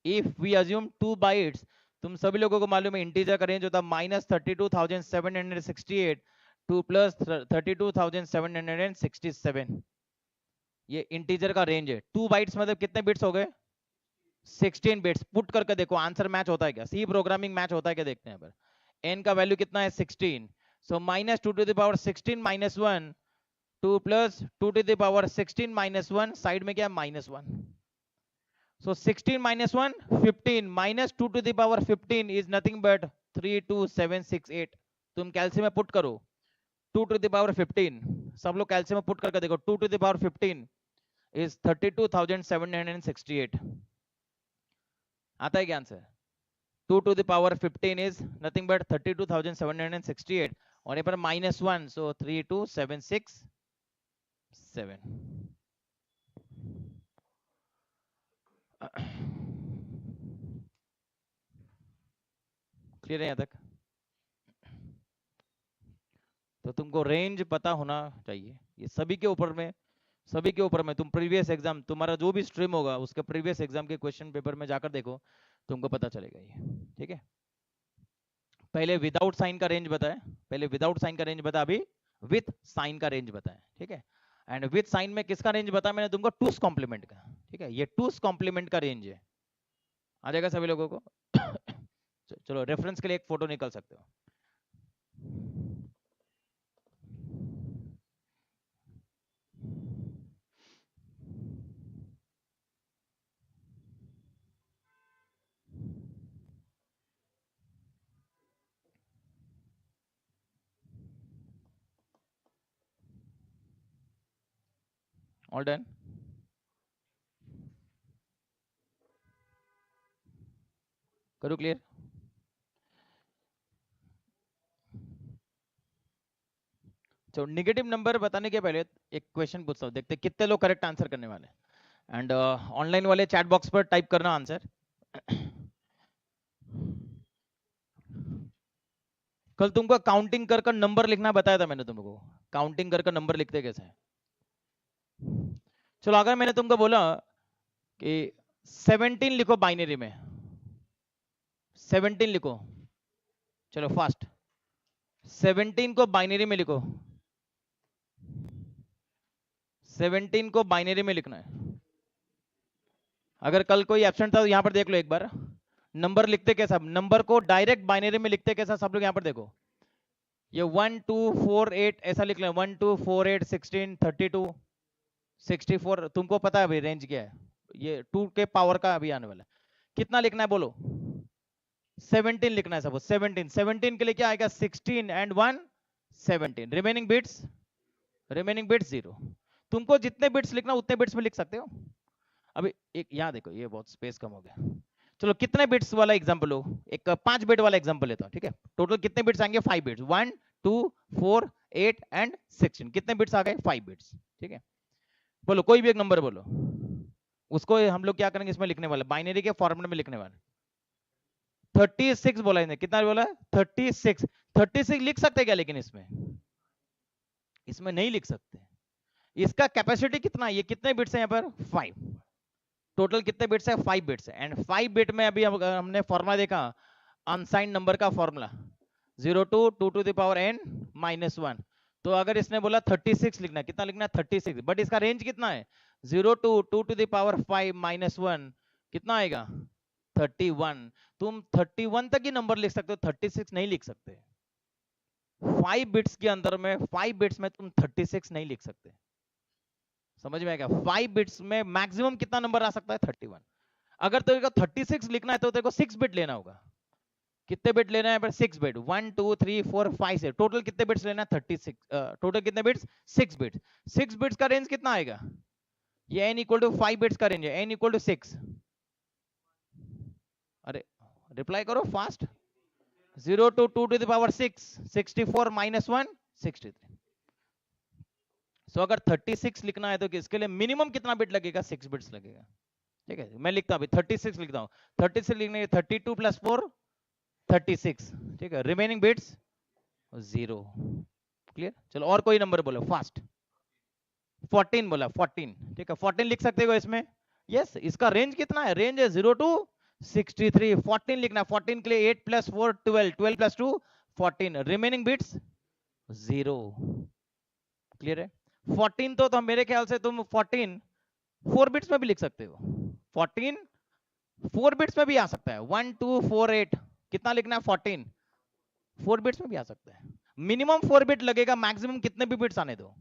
if we assume 2 bytes, तुम सभी लोगों को मालूम है इंटीजर का रेंज होता है -32,768 टू +32,767, ये इंटीजर का रेंज है। 2 बाइट्स मतलब कितने बिट्स हो गए 16 बिट्स। पुट करके देखो आंसर मैच होता है क्या, सी प्रोग्रामिंग मैच होता है क्या देखते हैं। पर n का वैल्यू कितना है 16, सो -2 to the power 16 -1 2 plus 2 to the power 16 -1, side में क्या -1, so 16 -1 15 -2 to the power 15 is nothing but 32768। तुम कैल्सियम में पुट करो 2 to the power 15, सब लोग कैल्सियम में पुट करके देखो 2 to the power 15 is 32,768, आता है क्या answer. 2 to the power 15 is nothing but 32,768 और यहाँ पर -1, so 32767। क्लियर है यहाँ तक। तो तुमको रेंज पता होना चाहिए, ये सभी के ऊपर में, सभी के ऊपर में। तुम प्रीवियस एग्जाम तुम्हारा जो भी स्ट्रीम होगा उसके प्रीवियस एग्जाम के क्वेश्चन पेपर में जाकर देखो, तुमको पता चलेगा ये, ठीक है। पहले विदाउट साइन का रेंज बताया, पहले विदाउट साइन का रेंज बता, अभी विथ साइन का रेंज बताया, ठीक है। एंड विथ साइन में किसका रेंज बताया मैंने तुमको, टूस कॉम्प्लीमेंट का, ठीक है। ये टूस कॉम्प्लीमेंट का रेंज है, आ जाएगा सभी लोगों को। चलो रेफरेंस के लिए एक फोटो निकल सकते हो। ऑल डन, करो क्लियर। तो नेगेटिव नंबर बताने के पहले एक क्वेश्चन पूछता हूँ, देखते कितने लोग करेक्ट आंसर करने वाले। एंड ऑनलाइन वाले चैट बॉक्स पर टाइप करना आंसर। कल तुमको काउंटिंग कर नंबर लिखना बताया था मैंने तुमको, काउंटिंग कर नंबर लिखते कैसे हैं। चलो अगर मैंने तुमको बोला कि 17 लिखो बाइनरी में, 17 लिखो, चलो फास्ट 17 को बाइनरी में लिखो, 17 को बाइनरी में लिखना है। अगर कल कोई एब्सेंट था तो यहां पर देख लो एक बार, नंबर लिखते कैसा, नंबर को डायरेक्ट बाइनरी में लिखते कैसा, सब लोग यहां पर देखो। ये 1 2 4 8 ऐसा लिख लें, 1 2 4 8 16 32 64, तुमको पता है भाई रेंज क्या है, ये 2 के पावर का अभी आने वाला है। कितना लिखना है बोलो, 17 लिखना है सपोज, 17 17 के लिए क्या आएगा 16 एंड 1 17, रिमेनिंग बिट्स 0। तुमको जितने बिट्स लिखना उतने बिट्स में लिख सकते हो। अभी एक यहाँ देखो, ये बहुत स्पेस कम हो गया। चलो कितने बिट्स वाला एग्जांपल हो, एक 5 बिट वाला एग्जांपल लेता हूँ, ठीक है। टोटल कितने बिट्स आएंगे 5 बिट्स, 1 2 4 8 एंड 16, कितने बिट्स आ गए 5 बिट्स, ठीक है। बोलो कोई भी एक नंबर बोलो, उसको हम लोग क्या करेंगे इसमें लिखने वाले, बाइनरी के फॉर्मेट में लिखने वाले। 36 बोला इन्हें, कितना बोला 36 लिख सकते क्या लेकिन इसमें, इसमें नहीं लिख सकते। इसका कैपेसिटी कितना है, ये कितने बिट्स है यहाँ पर 5, टोटल कितने बिट्स है 5 बिट्स है। एंड 5 बिट में अभी हमने फॉर्मूला देखा अनसाइंड नंबर का formula 0 to 2 to the power n minus 1। तो अगर इसने बोला 36 लिखना, कितना लिखना 36, बट इसका रेंज कितना है 0 to 2 to the power 5 minus 1, कितना आएगा 31। तुम 31 तक ही नंबर लिख सकते हो, 36 नहीं लिख सकते। 5 बिट्स के अंदर में 5 बिट्स में तुम 36 नहीं लिख सकते। समझ में आएगा? 5 बिट्स में मैक्सिमम कितना नंबर आ सकता है 31। अगर तेरे को 36 लिखना है तो तेरे को 6 बिट लेना होगा। कितने बिट लेना है पर 6 बिट, 1 2 3 4 5 से टोटल कितने बिट्स लेना है 36, टोटल कितने बिट्स 6 बिट्स। 6 बिट्स का रेंज कितना आएगा, ये n इक्वल टू 5 बिट्स का रेंज है, n इक्वल टू 6। अरे रिप्लाई करो fast. 0 to 2 to the power 6, 64 minus 1 63। सो अगर 36 लिखना है तो इसके लिए मिनिमम कितना बिट लगेगा 6 बिट्स लगेगा। ठीक है, मैं लिखता हूं 36 लिखता हूं। 36 लिखने के 32 प्लस 4 36। ठीक है, रिमेनिंग बिट्स 0। क्लियर? चलो और कोई नंबर बोलो फास्ट। 14 बोला 14। ठीक है, 14 लिख सकते हो इसमें। यस, इसका रेंज कितना है, रेंज है 0 to 63। 14 लिखना, 14 के लिए 8 plus 4 12, 12 plus 2 14, remaining bits 0। Clear है? 14 तो मेरे ख्याल से तुम 14 4 बिट्स में भी लिख सकते हो। 14 4 बिट्स में भी आ सकता है, 1 2 4 8, कितना लिखना है 14 4 बिट्स में भी आ सकता है। मिनिमम 4 बिट लगेगा, मैक्सिमम कितने भी बिट्स आने दो।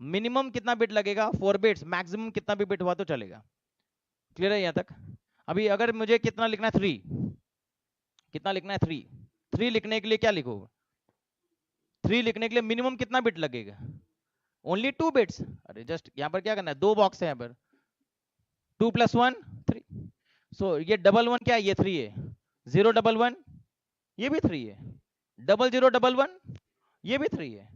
मिनिमम कितना बिट लगेगा 4 बिट्स, मैक्सिमम कितना भी बिट हुआ तो चलेगा। क्लियर है यहां तक? अभी अगर मुझे कितना लिखना है 3, कितना लिखना है 3, 3 लिखने के लिए क्या लिखो, 3 लिखने के लिए मिनिमम कितना बिट लगेगा, ओनली 2 बिट्स। अरे जस्ट यहां पर क्या करना है, 2 बॉक्स है यहां पर, 2 प्लस 1 3। सो ये डबल 1 क्या है, ये 3 है। 0 डबल 1 ये भी 3 है। डबल 0 डबल 1 ये भी 3 है।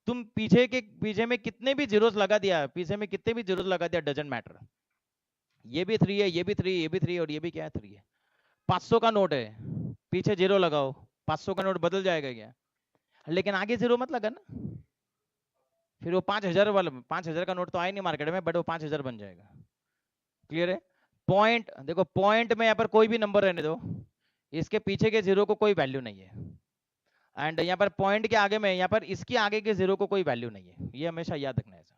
तुम पीछे में कितने भी जीरोस लगा दिया, पीछे में कितने भी जीरोस लगा दिया, डजंट मैटर। ये भी 3 है, ये भी 3, ये भी 3 और ये भी क्या है 3 है। 500 का नोट है, पीछे जीरो लगाओ, 500 का नोट बदल जाएगा क्या, लेकिन आगे जीरो मत लगा ना, फिर वो 5000 वाला 5000 का नोट तो आया नहीं मार्केट में, बट वो 5000 बन जाएगा। क्लियर है? पॉइंट देखो, पॉइंट में यहाँ पर कोई भी नंबर रहने दो, इसके पीछे के जीरो को कोई वैल्यू नहीं है। एंड यहाँ पर पॉइंट के आगे में, यहाँ पर इसके आगे के जीरो को कोई वैल्यू नहीं है, ये हमेशा याद रखना है ऐसा।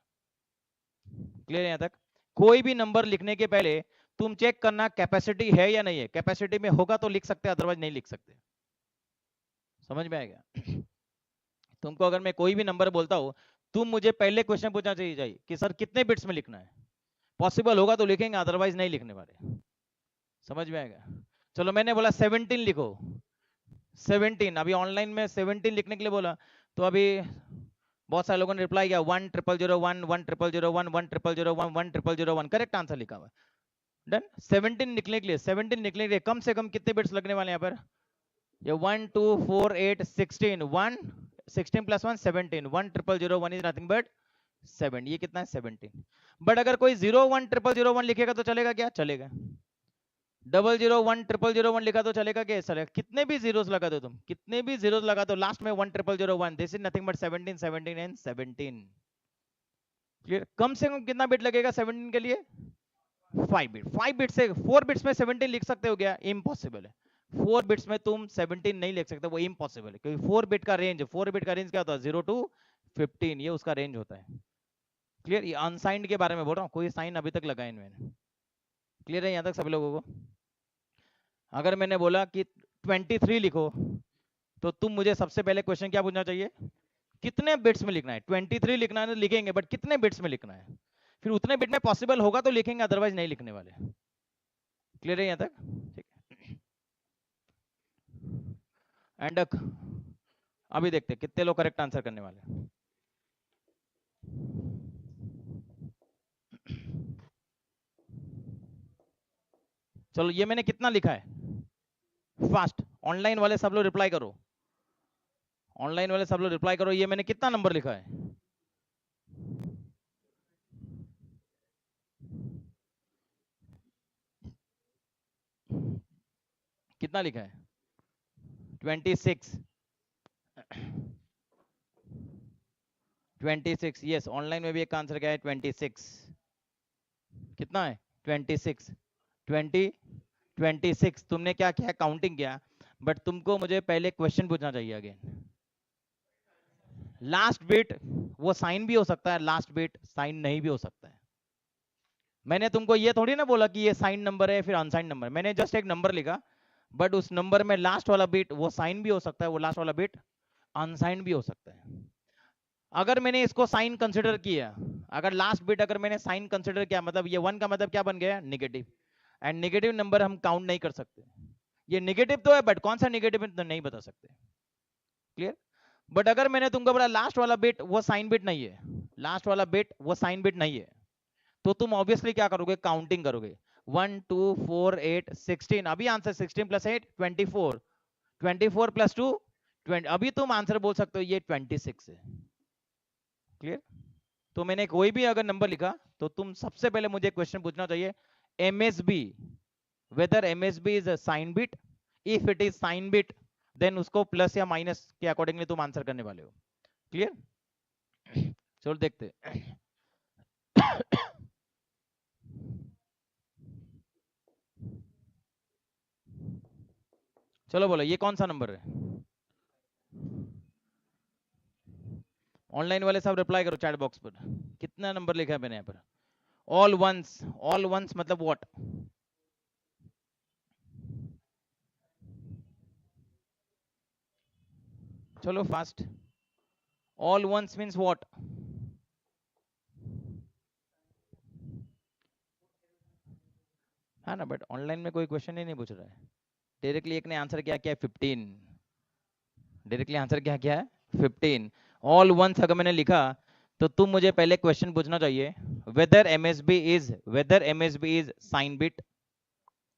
क्लियर है यहाँ तक? कोई भी नंबर लिखने के पहले तुम चेक करना कैपेसिटी है या नहीं है, कैपेसिटी में होगा तो लिख सकते, अदरवाइज नहीं लिख सकते। समझ में आएगा? तुमको अगर मैं कोई भी नंबर बोलता हूं, तुम मुझे पहले क्वेश्चन पूछना चाहिए कि सर कितने बिट्स में लिखना है, पॉसिबल होगा तो लिखेंगे, अदरवाइज नहीं लिखने वाले। समझ में आएगा? चलो मैंने बोला 17 लिखो, 17 अभी ऑनलाइन में 17 लिखने के लिए बोला, तो अभी बहुत सारे लोगों ने रिप्लाई किया 10001 10001 10001 10001, करेक्ट आंसर लिखा हुआ। डन। 17 निकलने के लिए, 17 निकलने के लिए कम से कम कितने बिट्स लगने वाले हैं यहाँ पर, ये 1 2 4 8 16 1 16 प्लस 1 17, 10001 इज नथिंग बट 7, ये कितना है 17। बट अगर कोई 0 1 0001 लिखेगा तो चलेगा क्या, चलेगा। 001 0001 लिखा तो चलेगा क्या, चलेगा। कितने भी जीरोस लगा दो तुम, कितने भी जीरोस लगा दो, लास्ट में 10001, this is nothing but 17 17 and 17। Clear? कम से कम कितना बिट लगेगा 17 के लिए, 5 बिट। 5 बिट से 4 बिट्स में 17 लिख सकते हो क्या, इम्पॉसिबल है। 4 बिट्स में तुम 17 नहीं लिख सकते, वो इम्पॉसिबल है, क्योंकि 4 बिट का रेंज, 4 बिट का रेंज क्या होता है 0 to 15, ये उसका रेंज होता है। क्लियर? ये अनसाइंड के बारे में बोल रहा हूँ, कोई साइन अभी तक लगाया नहीं मैंने। क्लियर है यहाँ तक सभी लोगों को? अगर मैंने बोला कि 23 लिखो, तो तुम मुझे सबसे पहले क्वेश्चन क्या पूछना चाहिए, कितने बिट्स में लिखना है। 23 लिखना है तो लिखेंगे, बट कितने बिट्स में लिखना है, फिर उतने बिट में पॉसिबल होगा तो लिखेंगे, अदरवाइज नहीं लिखने वाले। क्लियर है यहाँ तक? ठीक है। एंड अभी देखते हैं कितने लोग करेक्ट आंसर करने वाले हैं। चलो ये मैंने कितना लिखा है फास्ट, ऑनलाइन वाले सब लोग रिप्लाई करो, ऑनलाइन वाले सब लोग रिप्लाई करो, ये मैंने कितना नंबर लिखा है, कितना लिखा है 26 26, यस ऑनलाइन में भी एक आंसर क्या है 26, कितना है 26, 26 तुमने क्या किया काउंटिंग किया, बट तुमको मुझे पहले क्वेश्चन पूछना चाहिए अगेन। लास्ट बिट वो साइन भी हो सकता है, लास्ट बिट साइन नहीं भी हो सकता है। मैंने तुमको ये थोड़ी ना बोला कि ये साइन नंबर है फिर अनसाइन नंबर, मैंने जस्ट एक नंबर लिखा, बट उस नंबर में लास्ट वाला बिट वो साइन भी हो सकता है, वो लास्ट वाला बिट अनसाइन भी हो सकता है। अगर मैंने इसको साइन कंसिडर किया, अगर लास्ट बिट अगर मैंने साइन कंसिडर किया, मतलब ये 1 का मतलब क्या बन गया नेगेटिव, एंड नेगेटिव नंबर हम काउंट नहीं कर सकते। ये नेगेटिव तो है बट कौन सा नेगेटिव तो नहीं बता सकते, क्लियर। बट अगर मैंने तुमको बोला लास्ट वाला बिट वो साइन बिट नहीं है, लास्ट वाला बिट वो साइन बिट नहीं है, तो तुम ऑब्वियसली क्या करोगे काउंटिंग करोगे 1 2 4 8 16, अभी आंसर 16 प्लस 8 24, 24 प्लस 2 20, अभी तुम आंसर बोल सकते हो ये 26 है, क्लियर। तो मैंने कोई भी अगर नंबर लिखा तो तुम सबसे पहले मुझे क्वेश्चन पूछना चाहिए MSB, whether MSB is a sign bit, if it is sign bit then उसको प्लस या माइनस के अकॉर्डिंगली तुम आंसर करने वाले हो, क्लियर। चलो देखते चलो बोलो ये कौन सा नंबर है, ऑनलाइन वाले सब रिप्लाई करो चैट बॉक्स पर, कितना नंबर लिखा है मैंने यहाँ पर, ऑल वंस मतलब व्हाट, चलो fast, all ones means what, है ना, बट ऑनलाइन में कोई क्वेश्चन ही नहीं पूछ रहा है, डायरेक्टली एक ने आंसर क्या किया 15, डायरेक्टली आंसर क्या किया है 15, ऑल वंस अगर मैंने लिखा तो तुम मुझे पहले क्वेश्चन पूछना चाहिए whether MSB is sign bit,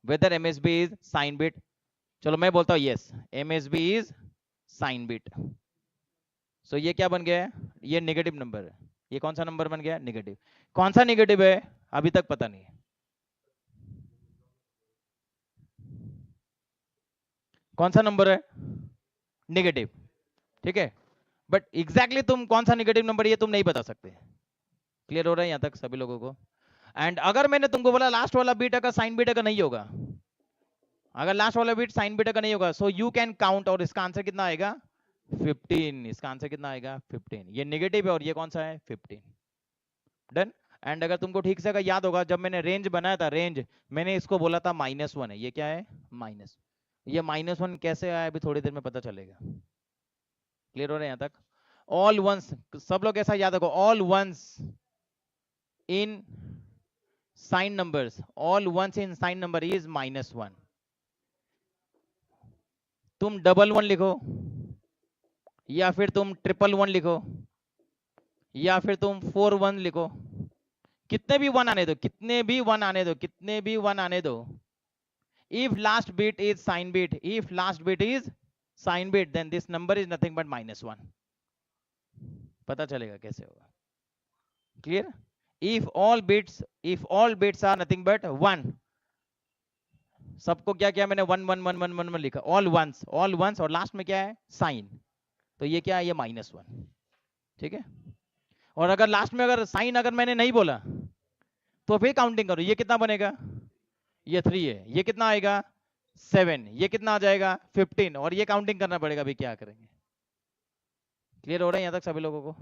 whether MSB is sign bit, चलो मैं बोलता हूँ yes MSB is sign bit, so ये क्या बन गया है, ये नेगेटिव नंबर है, ये कौन सा नंबर बन गया नेगेटिव, कौन सा नेगेटिव है अभी तक पता नहीं, कौन सा नंबर है नेगेटिव, ठीक है, बट एग्जैक्टली तुम कौन सा नेगेटिव नंबर ये तुम नहीं बता सकते, क्लियर हो रहा है यहां तक सभी लोगों को। एंड अगर मैंने तुमको बोला लास्ट वाला बीट अगर साइन बीट अगर नहीं होगा, अगर लास्ट वाला बीट साइन बीट अगर नहीं होगा, सो यू कैन काउंट, और इसका आंसर कितना आएगा 15, इसका आंसर कितना आएगा 15, ये नेगेटिव है और ये कौन सा है 15, डन। एंड अगर तुमको ठीक से अगर याद होगा जब मैंने रेंज बनाया था, रेंज मैंने इसको बोला था -1 है, ये क्या है माइनस, ये -1 कैसे आया अभी थोड़ी देर में पता चलेगा, क्लियर हो रहा है यहां तक। ऑल वंस सब लोग ऐसा याद रखो, all ones in sign numbers, all ones in sign number is -1, तुम 11 लिखो या फिर तुम 111 लिखो या फिर तुम 41 लिखो, कितने भी वन आने दो, कितने भी वन आने दो, कितने भी वन आने दो, if last bit is sign bit, if last bit is sign bit then this number is nothing but -1, पता चलेगा कैसे होगा, clear. if all bits are nothing but 1, सबको क्या किया मैंने 1 1 1 1 1 1 लिखा, ऑल वंस और लास्ट में क्या है साइन, तो ये क्या है ये -1, ठीक है। और अगर लास्ट में अगर साइन अगर मैंने नहीं बोला तो फिर काउंटिंग करो, ये कितना बनेगा ये 3 है, ये कितना आएगा 7, ये कितना आ जाएगा 15, और ये काउंटिंग करना पड़ेगा अभी क्या करेंगे, क्लियर हो रहा है यहाँ तक सभी लोगों को,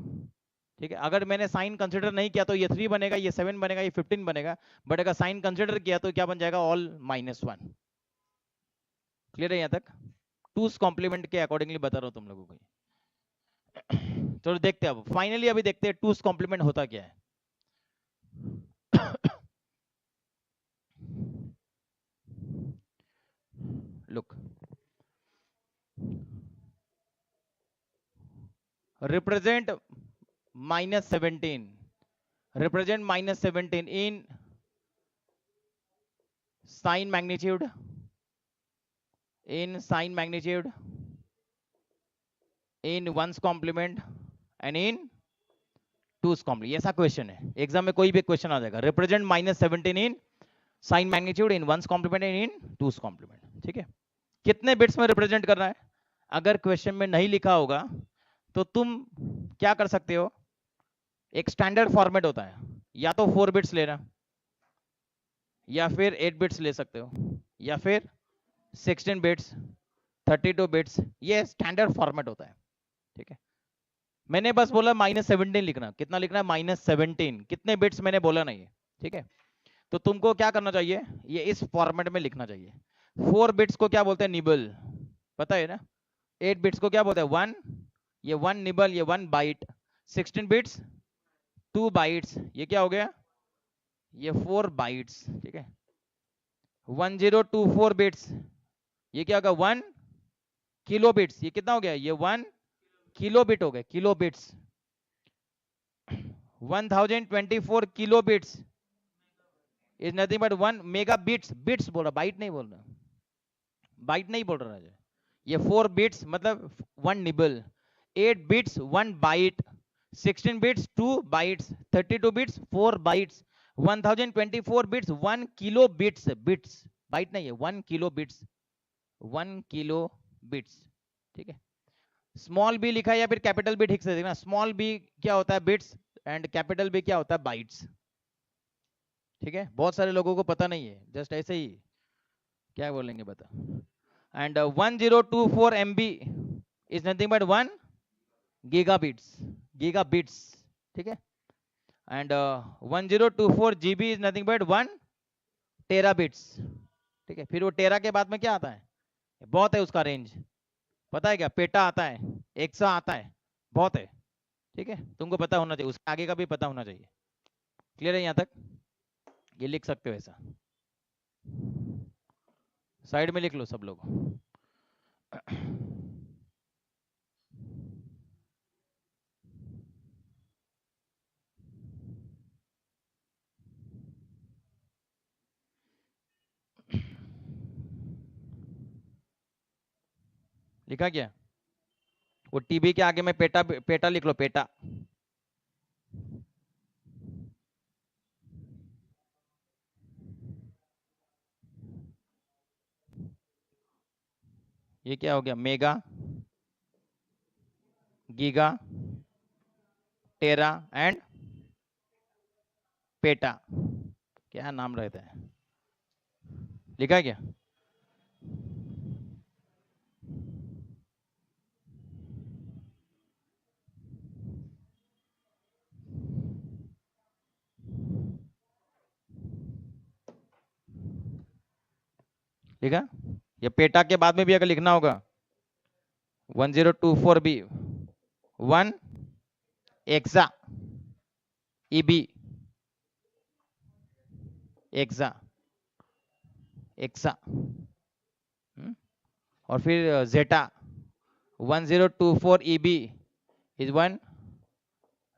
ठीक है। अगर मैंने साइन कंसिडर नहीं किया तो ये 3 बनेगा, ये 7 बनेगा, ये 15 बनेगा, बट अगर साइन कंसिडर किया तो क्या बन जाएगा ऑल -1, क्लियर है यहाँ तक, टूस कॉम्प्लीमेंट के अकॉर्डिंगली बता रहा हूँ तुम लोगों को। चलो देखते हैं अब फाइनली, अभी देखते हैं टूस कॉम्प्लीमेंट होता क्या है। Look, represent -17, represent -17 in sign magnitude, in sign magnitude, in ones complement and in two's complement, ऐसा क्वेश्चन है एग्जाम में कोई भी क्वेश्चन आ जाएगा, represent -17 in sign magnitude in one's complement and in two's complement, ठीक है। कितने बिट्स में रिप्रेजेंट करना है, अगर क्वेश्चन में नहीं लिखा होगा तो तुम क्या कर सकते हो, एक स्टैंडर्ड फॉर्मेट होता है, या तो 4 बिट्स लेना, या फिर 8 बिट्स ले सकते हो, या फिर 16 बिट्स, 32 बिट्स, ये स्टैंडर्ड फॉर्मेट होता है। ठीक है, मैंने बस बोला -17 लिखना। कितना लिखना है? -17। कितने बिट्स मैंने बोला नहीं है। ठीक है, तो तुमको क्या करना चाहिए, ये इस फॉर्मेट में लिखना चाहिए। 4 बिट्स को क्या बोलते हैं? निबल, पता है ना। 8 बिट्स को क्या बोलते हैं? 1, ये 1 निबल, ये 1 बाइट। 16 बिट्स 2 बाइट्स, ये क्या हो गया? ये 4 बाइट्स। ठीक है, 1024 बिट्स, ये क्या होगा? 1 किलो बिट्स। ये कितना हो गया? ये 1 किलो बिट हो गए, kilo bits. 1024 kilo bits is nothing but 1 mega bits. Bits बोल रहा, बाइट नहीं बोल रहा, बाइट नहीं बोल रहा है। ये 4 बिट्स मतलब 1 nibble, 8 bits 1 byte, 16 bits 2 bytes, 32 bits 4 bytes, 1024 bits 1 kilo bits. Bits byte नहीं है, 1 किलो बिट्स, 1 किलो बिट्स। ठीक है, स्मॉल बी लिखा है या फिर कैपिटल बी, ठीक से देखना। स्मॉल बी क्या होता है? बिट्स, एंड कैपिटल बी क्या होता है? बाइट्स। ठीक है, बहुत सारे लोगों को पता नहीं है, जस्ट ऐसे ही क्या बोलेंगे बता। And 1024 MB is nothing but 1 gigabits, gigabits. ठीक है, and 1024 GB is nothing but 1 terabits. ठीक है, फिर वो टेरा के बाद में क्या आता है? बहुत है उसका रेंज, पता है क्या? पेटा आता है, एक्सा आता है, बहुत है। ठीक है, तुमको पता होना चाहिए, उसके आगे का भी पता होना चाहिए। क्लियर है यहाँ तक? ये लिख सकते हो ऐसा, साइड में लिख लो सब लोग। लिखा क्या? वो टीबी के आगे में पेटा, पेटा लिख लो, पेटा। ये क्या हो गया? Mega, giga, tera and peta. क्या नाम रहता है? लिखा है क्या? लिखा? ये पेटा के बाद में भी अगर लिखना होगा 1024B 1 AXA EB, AXA, AXA, और फिर जेटा 1024EB इज 1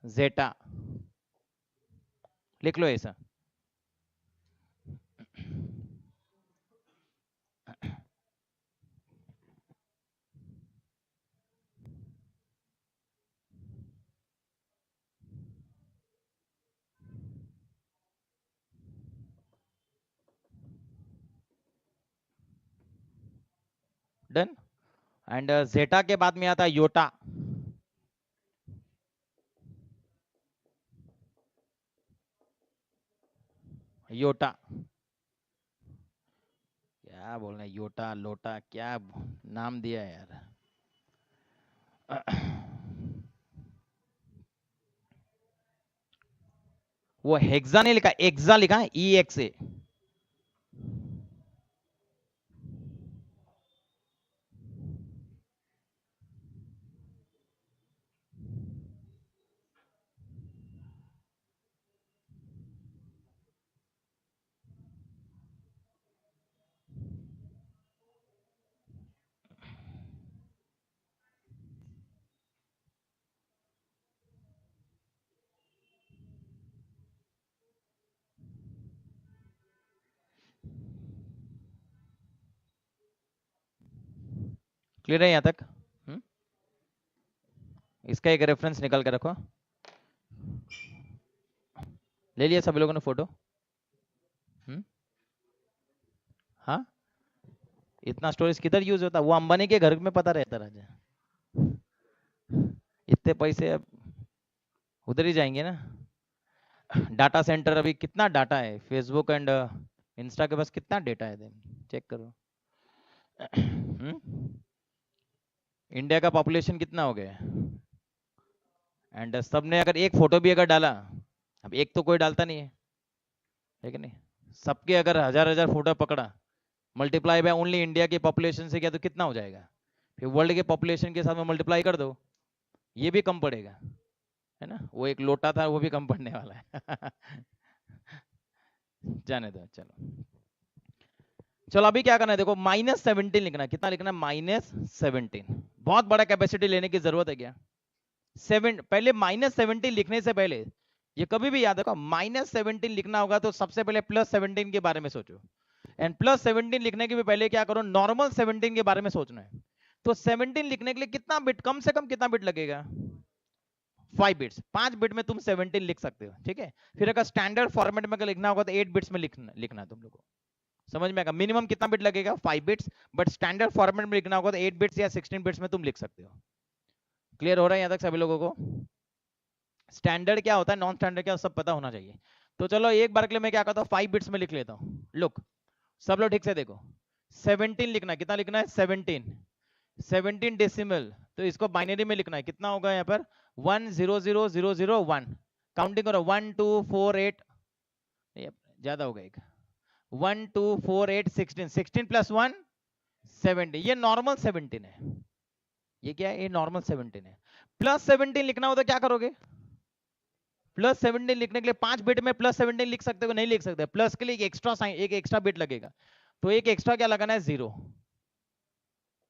जेटा। लिख लो ऐसा। डन। एंड जेटा के बाद में आता है योटा। योटा, क्या बोलना है? योटा लोटा क्या नाम दिया है यार। वो हेक्सा नहीं लिखा, एक्सा लिखा है, EXA। क्लियर है यहाँ तक? इसका एक रेफरेंस निकाल के रखो। ले लिया सभी लोगों ने फोटो? हाँ, इतना स्टोरेज किधर यूज होता? वो अंबानी के घर में पता रहता राजा, इतने पैसे। अब उधर ही जाएंगे ना। डाटा सेंटर अभी कितना डाटा है फेसबुक एंड इंस्टा के पास, कितना डेटा है चेक करो। इंडिया का पॉपुलेशन कितना हो गया है, एंड सबने अगर एक फोटो भी अगर डाला, अब एक तो कोई डालता नहीं है कि नहीं, सबके अगर हजार हजार फोटो पकड़ा, मल्टीप्लाई बाय ओनली इंडिया की पॉपुलेशन से किया तो कितना हो जाएगा, फिर वर्ल्ड के पॉपुलेशन के साथ में मल्टीप्लाई कर दो, ये भी कम पड़ेगा, है ना। वो एक लोटा था वो भी कम पड़ने वाला है। जाने दो, चलो चलो अभी क्या करना है, देखो -17 लिखना है। कितना लिखना है, -17। बहुत बड़ा कैपेसिटी लेने की जरूरत है क्या, पहले -17 लिखने से पहले ये कभी भी याद रखो, -17 लिखना होगा तो सबसे पहले +17 के बारे में सोचो, एंड +17 लिखने के भी पहले क्या करो, नॉर्मल 17 के बारे में सोचना है। तो 17 लिखने के लिए कितना बिट, कम से कम कितना बिट लगेगा, 5 बिट्स। 5 बिट में तुम 17 लिख सकते हो, ठीक है। फिर अगर स्टैंडर्ड फॉर्मेट में अगर लिखना होगा तो 8 बिट्स में लिखना है तुम लोग को, समझ में आएगा। मिनिमम कितना बिट लगेगा, 5 बिट्स, बट स्टैंडर्ड फॉर्मेट में लिखना होगा तो 8 बिट्स या 16 बिट्स में तुम लिख सकते हो। क्लियर हो रहा है यहाँ तक सभी लोगों को। स्टैंडर्ड क्या होता है, नॉन स्टैंडर्ड क्या, सब पता होना चाहिए। तो चलो एक बार के लिए मैं क्या करता हूँ, 5 बिट्स में लिख लेता हूँ। लुक, सब लोग ठीक से देखो, 17 लिखना है, कितना लिखना है 17, 17 डेसिमल, तो इसको बाइनरी में लिखना है, कितना होगा यहाँ पर 100001। काउंटिंग करो 1 2 4 8, ज्यादा होगा एक, 1 2 4 8 16, 16 + 1 17, ये नॉर्मल 17 है। ये क्या है, ये नॉर्मल 17 है। +17 लिखना हो तो क्या करोगे, +17 लिखने के लिए 5 बिट में +17 लिख सकते हो, नहीं लिख सकते, प्लस के लिए एक एक्स्ट्रा साइन, एक एक्स्ट्रा बिट लगेगा, तो एक एक्स्ट्रा क्या लगाना है, 0,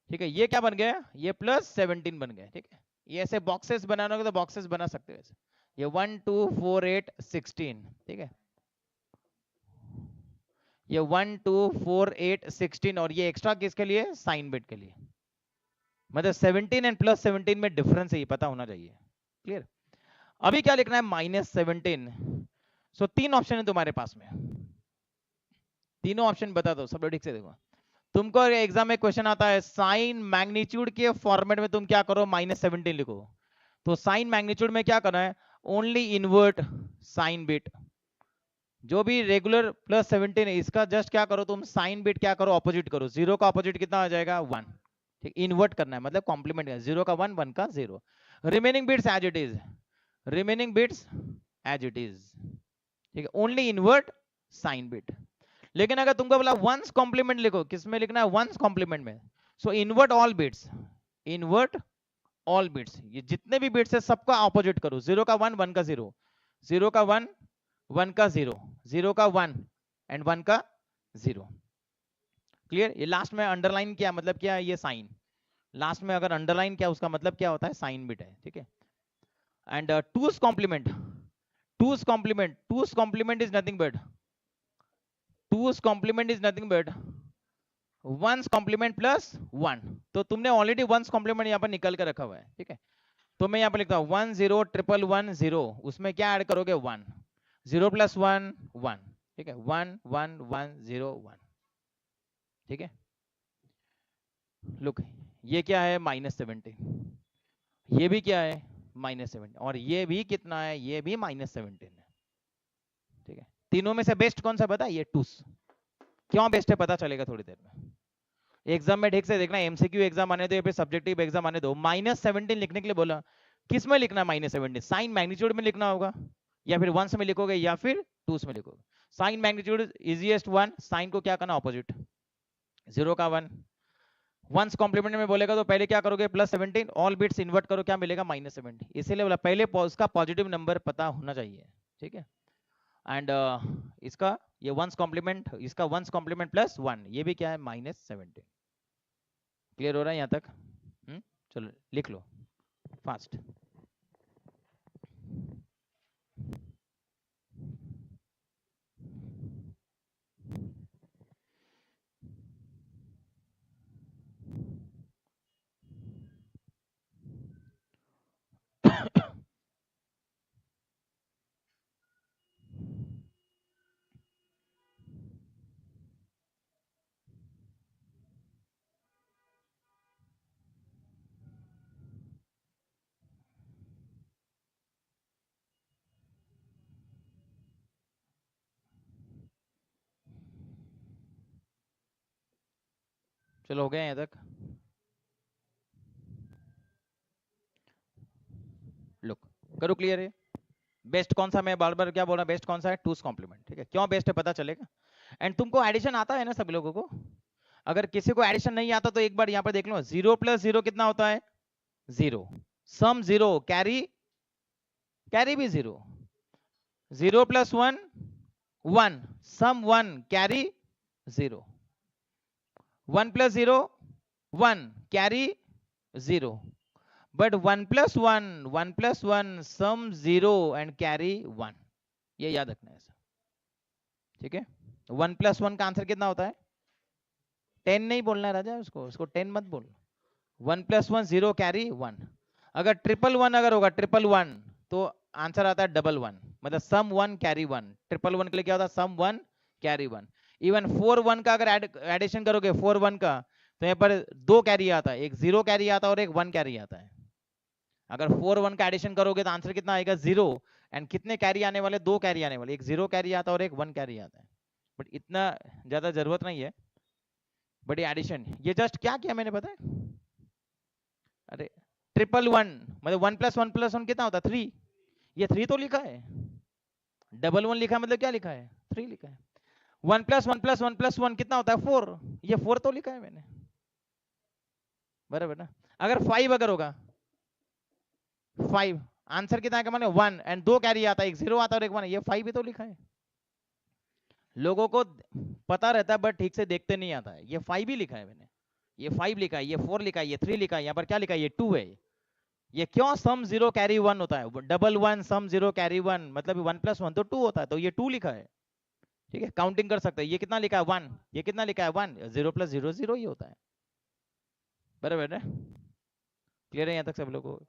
ठीक है। ये क्या बन गया, ये +17 बन गया, ठीक है। ये ऐसे बॉक्सेस बनाना होगा तो बॉक्सेस बना सकते हो ऐसे, ये 1 2 4 8 16, ठीक है। ये 1 2 4 8 16, और ये एक्स्ट्रा किसके लिए, साइन बिट के लिए, मतलब 17 एंड +17 में डिफरेंस है, ये पता होना चाहिए। क्लियर। अभी क्या लिखना है, -17। सो 3 ऑप्शन है तुम्हारे पास में, तीनों ऑप्शन बता दो, सब लोग ठीक से देखो। तुमको एग्जाम में क्वेश्चन आता है साइन मैग्नीट्यूड के फॉर्मेट में तुम क्या करो, -17 लिखो। तो साइन मैग्नीट्यूड में क्या करना है, ओनली इन्वर्ट साइन बिट, जो भी रेगुलर +17 है इसका जस्ट क्या करो तुम, साइन बिट क्या करो, ऑपोजिट करो। 0 का ऑपोजिट कितना आ जाएगा, 1, ठीक। इन्वर्ट करना है मतलब कॉम्प्लीमेंट, 0 का 1, 1 का 0। Remaining bits as it is, remaining bits as it is, ठीक है। Only invert sign bit. लेकिन अगर तुमको बोला वंस कॉम्प्लीमेंट लिखो, किसमें लिखना है, वंस कॉम्प्लीमेंट में, so invert all bits, invert all bits, ये जितने भी बिट्स है सबका ऑपोजिट करो। 0 का 1, 1 का 0, 0 का 1, 1 का 0, 0 का 1 एंड 1 का 0। क्लियर। ये लास्ट में अंडरलाइन किया मतलब क्या है, ये साइन लास्ट में अगर अंडरलाइन किया उसका मतलब क्या होता है, साइन बिट है, ठीक है। And two's complement, two's complement, two's complement is nothing but, two's complement is nothing but one's complement +1। तो तुमने ऑलरेडी वंस कॉम्प्लीमेंट यहाँ पर निकल कर रखा हुआ है, ठीक है। तो मैं यहाँ पर लिखता हूँ 1 0 1 1 1 0, उसमें क्या ऐड करोगे, 1, 0 + 1 1, ठीक है, 1 1 1 0 1, ठीक है। लुक, ये क्या है, -17, ये भी क्या है, -17, और ये भी कितना है, ये भी -17 है, ठीक है। तीनों में से बेस्ट कौन सा पता है, ये टूस। क्यों बेस्ट है पता चलेगा थोड़ी देर में। एग्जाम में ठीक से देखना, एमसीक्यू एग्जाम आने दो या फिर सब्जेक्टिव एग्जाम आने दो, -17 लिखने के लिए बोला, किस में लिखना है -17, साइन मैग्नीट्यूड में लिखना होगा, या फिर वंस में लिखोगे, या फिर टूस में लिखोगे। Sign magnitude easiest one, sign को क्या करना, ऑपोजिट, 0 का 1। वंस कॉम्प्लीमेंट में बोलेगा तो पहले क्या करोगे, +17, ऑल बिट्स इन्वर्ट करो, क्या मिलेगा, -17। इसीलिए बोला पहले उसका पॉजिटिव नंबर पता होना चाहिए, ठीक है। एंड इसका ये वंस कॉम्प्लीमेंट, इसका वंस कॉम्प्लीमेंट +1, ये भी क्या है, -17। क्लियर हो रहा है यहाँ तक। चलो लिख लो फास्ट। चलो हो गए यहाँ तक। लुक, करो क्लियर है। बेस्ट कौन सा, मैं बार बार क्या बोल रहा, बेस्ट कौन सा है, टूस कॉम्प्लीमेंट। ठीक है, क्यों बेस्ट है पता चलेगा। एंड तुमको एडिशन आता है ना सब लोगों को। अगर किसी को एडिशन नहीं आता तो एक बार यहाँ पर देख लो, 0 + 0 कितना होता है, 0। सम 0, कैरी, कैरी भी 0। 0 + 1 1, sum 1, carry 0। 1 + 0 1, carry 0। But 1 + 1 1 + 1, sum 0 and carry 1। ये याद रखना है। ठीक है, 1 + 1 का आंसर कितना होता है, 10 नहीं बोलना है राजा, उसको 10 मत बोल। 1 + 1 0, कैरी 1। अगर 1 अगर होगा 1 तो आंसर आता है 1 मतलब सम 1 कैरी 1। 1 के लिए क्या होता है, सम 1 कैरी 1। इवन 4 1 का अगर एडिशन करोगे 4 1 का, तो यहाँ पर 2 कैरी आता है, एक 0 कैरी आता है और एक 1 कैरी आता है। अगर 4 1 का एडिशन करोगे तो आंसर कितना आएगा, 0। एंड कितने कैरी आने वाले, 2 कैरी आने वाले, एक 0 कैरी आता है और एक 1 कैरी आता है। बट इतना ज्यादा जरूरत नहीं है। बट ये एडिशन, ये जस्ट क्या किया मैंने पता है, अरे 1 मतलब 1 + 1 + 1 कितना होता है, 3। ये 3 तो लिखा है, 1 लिखा मतलब क्या लिखा है, 3 लिखा है। 1 + 1 + 1 + 1 कितना होता है, 4। ये 4 तो लिखा है मैंने, बराबर ना। अगर 5 अगर होगा 5, आंसर कितना है मैंने 1 एंड 2 कैरी आता है, एक 0 आता है और एक 1, ये 5 भी तो लिखा है। लोगों को पता रहता है बट ठीक से देखते नहीं आता है। ये 5 ही लिखा है मैंने, ये 5 लिखा है, ये 4 लिखा है, ये 3 लिखा है, यहाँ पर क्या लिखा है, ये 2 है। ये क्यों सम 0 कैरी 1 होता है, 1 सम 0 कैरी 1 मतलब 1 + 1 तो 2 होता है, तो ये 2 लिखा है। ठीक है, काउंटिंग कर सकते हैं। ये कितना लिखा है 1, ये कितना लिखा है 1, 0 + 0 0 ही होता है, बराबर है। क्लियर है यहाँ तक सब लोगों को,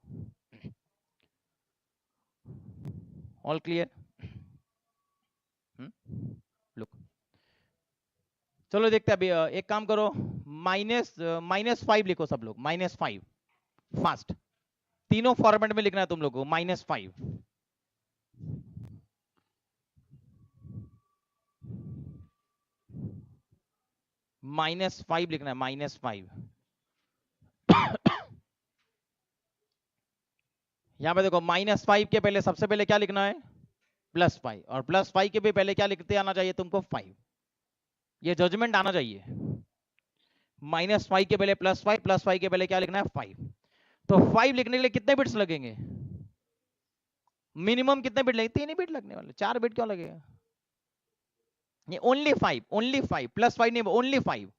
ऑल क्लियर। लुक, चलो देखते हैं अभी। एक काम करो, -5 लिखो सब लोग, -5 फास्ट, तीनों फॉर्मेट में लिखना है तुम लोगों को, -5। -5 लिखना है, -5। यहां पे देखो, -5 के पहले सबसे पहले क्या लिखना है, +5, और +5 के भी पहले क्या लिखते आना चाहिए तुमको, 5। ये जजमेंट आना चाहिए। -5 के पहले +5, +5 के पहले क्या लिखना है, 5। तो 5 लिखने के लिए कितने बिट्स लगेंगे, मिनिमम कितने बिट लगेंगे, 3 ही बिट लगने वाले, 4 बिट क्यों लगेगा। ये ओनली 5, +5 नहीं, ओनली 5।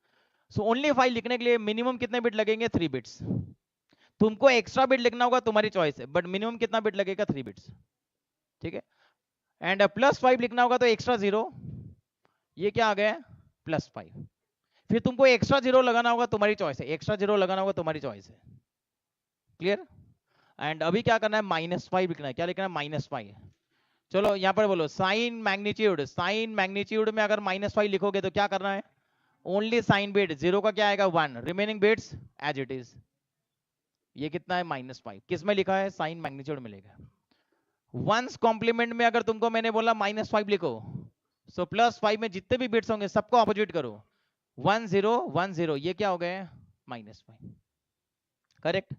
सो ओनली 5 लिखने के लिए मिनिमम कितने बिट लगेंगे, 3 बिट्स। तुमको एक्स्ट्रा बिट लिखना होगा, तुम्हारी चॉइस है, बट मिनिमम कितना बिट लगेगा, 3 बिट्स। ठीक है, एंड +5 लिखना होगा तो एक्स्ट्रा 0, ये क्या आ गया, +5। फिर तुमको एक्स्ट्रा 0 लगाना होगा, तुम्हारी चॉइस है, एक्स्ट्रा 0 लगाना होगा, तुम्हारी चॉइस है। क्लियर। एंड अभी क्या करना है, -5 लिखना है, क्या लिखना है, -5। चलो यहाँ पर बोलो, साइन मैग्नीट्यूड, साइन मैग्नीट्यूड में अगर -5 लिखोगे तो क्या करना है, ओनली साइन बिट 0 का क्या आएगा, 1, remaining bits as it is. ये कितना है, -5, किस में लिखा है, साइन मैग्नीट्यूड में लिखा है। वंस कॉम्प्लीमेंट में अगर तुमको मैंने बोला -5 लिखो, सो +5 में जितने भी बिट्स होंगे सबको ऑपोजिट करो, 1 0 1 0, ये क्या हो गए, -5। करेक्ट।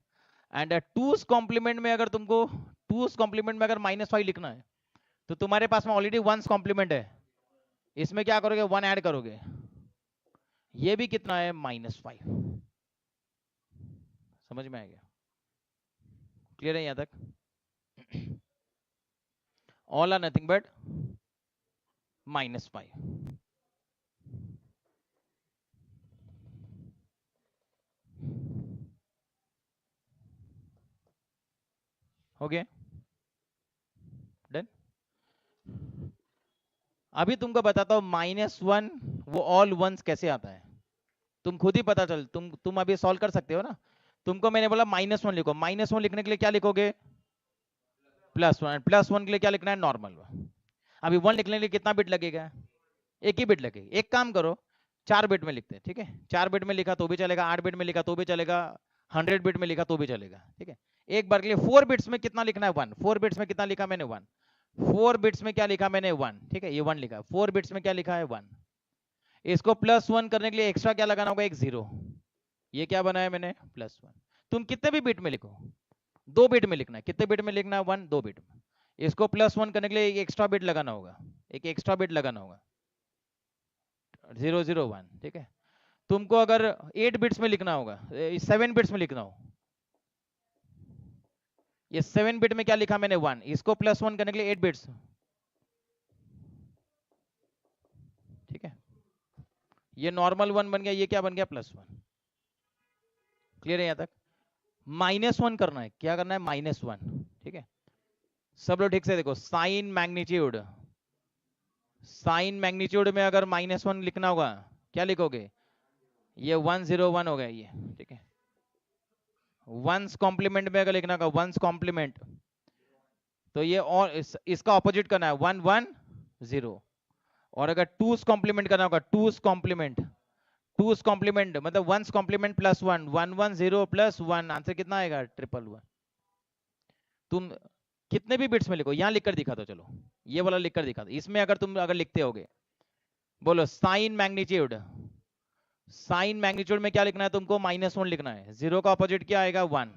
एंड टूस कॉम्प्लीमेंट में अगर तुमको, टूस कॉम्प्लीमेंट में अगर -5 लिखना है तो तुम्हारे पास में ऑलरेडी वंस कॉम्प्लीमेंट है, इसमें क्या करोगे, 1 ऐड करोगे, ये भी कितना है, -5। समझ में आ गया, क्लियर है यहां तक, ऑल आर नथिंग बट -5। हो गया, डन। अभी तुमको बताता हूं -1 वो ऑल वंस कैसे आता है, तुम खुद ही पता चल, तुम अभी सॉल्व कर सकते हो ना। तुमको मैंने बोला -1 लिखो, -1 लिखने के लिए क्या लिखोगे, +1, +1 के लिए क्या लिखना है, नॉर्मल। अभी 1 लिखने के लिए कितना बिट लगेगा, एक ही बिट लगेगा। एक काम करो, 4 बिट में लिखते हैं, ठीक है, 4 बिट में लिखा तो भी चलेगा, 8 बिट में लिखा तो भी चलेगा, 100 बिट में लिखा तो भी चलेगा। ठीक है, एक बार के लिए 4 बिट्स में कितना लिखना है, 1। 4 बिट्स में कितना लिखा मैंने, 1। 4 बिट्स में क्या लिखा मैंने, 1। ठीक है, ये 1 लिखा, 4 बिट्स में क्या लिखा है, 1। इसको +1 करने के लिए एक्स्ट्रा क्या लगाना होगा, एक 0। ये क्या बनाया मैंने, +1। तुम कितने भी बिट में लिखो, 2 बिट में लिखना है। कितने बिट में लिखना है, 1, 2 बिट में। इसको +1 करने के लिए एक एक्स्ट्रा बिट लगाना होगा, एक एक्स्ट्रा बिट लगाना होगा, 001, ठीक है। तुमको अगर 8 बिट्स में लिखना होगा, 7 बिट्स में लिखना हो, ये 7 बिट में क्या लिखा मैंने, 1, इसको +1 करने के लिए 8 बिट्स, ठीक है। ये नॉर्मल 1 बन गया, ये क्या बन गया, +1। क्लियर है यहां तक। -1 करना है, क्या करना है, -1, ठीक है। सब लोग ठीक से देखो, साइन मैग्नीट्यूड, साइन मैग्नीट्यूड में अगर -1 लिखना होगा, क्या लिखोगे, ये 101 हो गया ये, ठीक है। वंस कॉम्प्लीमेंट में अगर लिखना होगा, वंस कॉम्प्लीमेंट, तो ये और इसका ऑपोजिट करना है, 110। और अगर टूस कॉम्प्लीमेंट करना होगा, टूस कॉम्प्लीमेंट, टूस कॉम्प्लीमेंट मतलब वंस कॉम्प्लीमेंट +1, 110 +1, आंसर कितना आएगा, 111। तुम कितने भी बिट्स में लिखो, यहां लिखकर दिखा दो, चलो ये वाला लिखकर दिखा दो। इसमें अगर तुम अगर लिखते होगे, बोलो साइन मैग्नीट्यूड, साइन मैग्नीट्यूड में क्या लिखना है तुमको, -1 लिखना है। 0 का ऑपोजिट क्या आएगा, 1।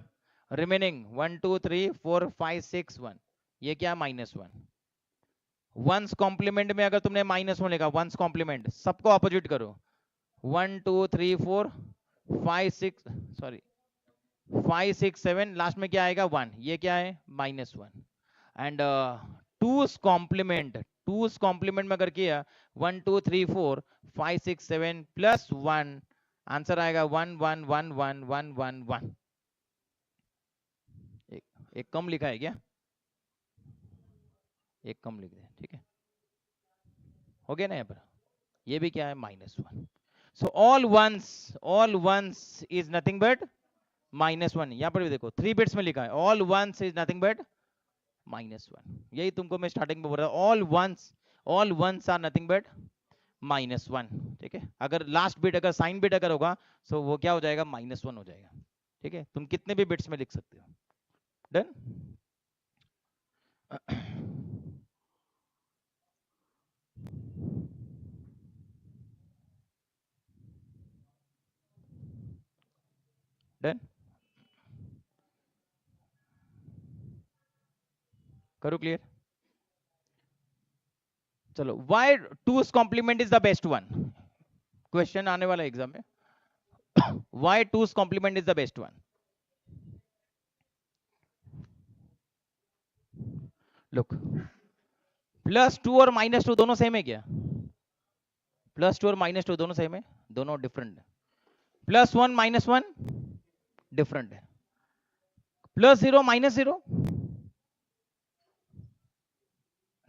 रिमेनिंग 1 2 3 4 5 6 1, ये क्या, -1। वंस कॉम्प्लीमेंट में अगर तुमने -1 लिखा, वंस कॉम्प्लीमेंट, सबको ऑपोजिट करो, 1 2 3 4 5 6, सॉरी 5 6 7, लास्ट में क्या आएगा, 1, ये क्या है, -1। And two's complement, two's complement में अगर किया, 1 2 3 4 5 6 7 +1, आंसर आएगा 1 1 1 1 1 1 1। एक कम लिखा है क्या, एक कम लिख दे, ठीक है, हो गया ना यहाँ पर। ये भी क्या है, -1। So all ones is nothing but -1। यहाँ पर भी देखो 3 बिट्स में लिखा है, all ones is nothing but -1। यही तुमको मैं स्टार्टिंग में बोल रहा हूँ, all ones are nothing but -1, ठीक है। अगर लास्ट बिट, अगर साइन बिट अगर होगा, तो वो क्या हो जाएगा, -1 हो जाएगा, ठीक है। तुम कितने भी बिट्स में लिख सकते हो। डन। डन, करो क्लियर। चलो, why two's complement is the best one, question आने वाला एग्जाम में। Why two's complement is the best one. Look, +2 और -2 दोनों सेम है क्या, +2 और -2 दोनों सेम है, दोनों डिफरेंट है। +1 -1 डिफरेंट है, +0 -0,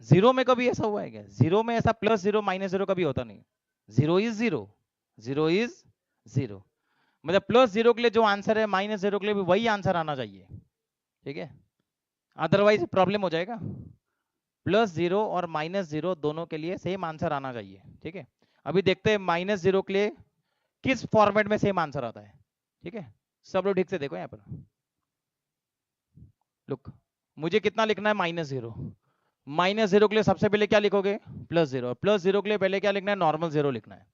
0 में कभी ऐसा हुआ है क्या, 0 में ऐसा +0 -0 कभी होता नहीं। 0 इज 0, 0 इज 0, मतलब +0 के लिए जो आंसर है, -0 के लिए भी वही आंसर आना चाहिए, ठीक है, अदरवाइज प्रॉब्लम हो जाएगा। +0 और -0 दोनों के लिए सेम आंसर आना चाहिए, ठीक है। अभी देखते हैं -0 के लिए किस फॉर्मेट में सेम आंसर आता है, ठीक है। सब लोग ठीक से देखो यहाँ पर। लुक, मुझे कितना लिखना है, -0, -0 के लिए सबसे पहले क्या लिखोगे, +0, +0 के लिए पहले क्या लिखना है, नॉर्मल 0 लिखना है।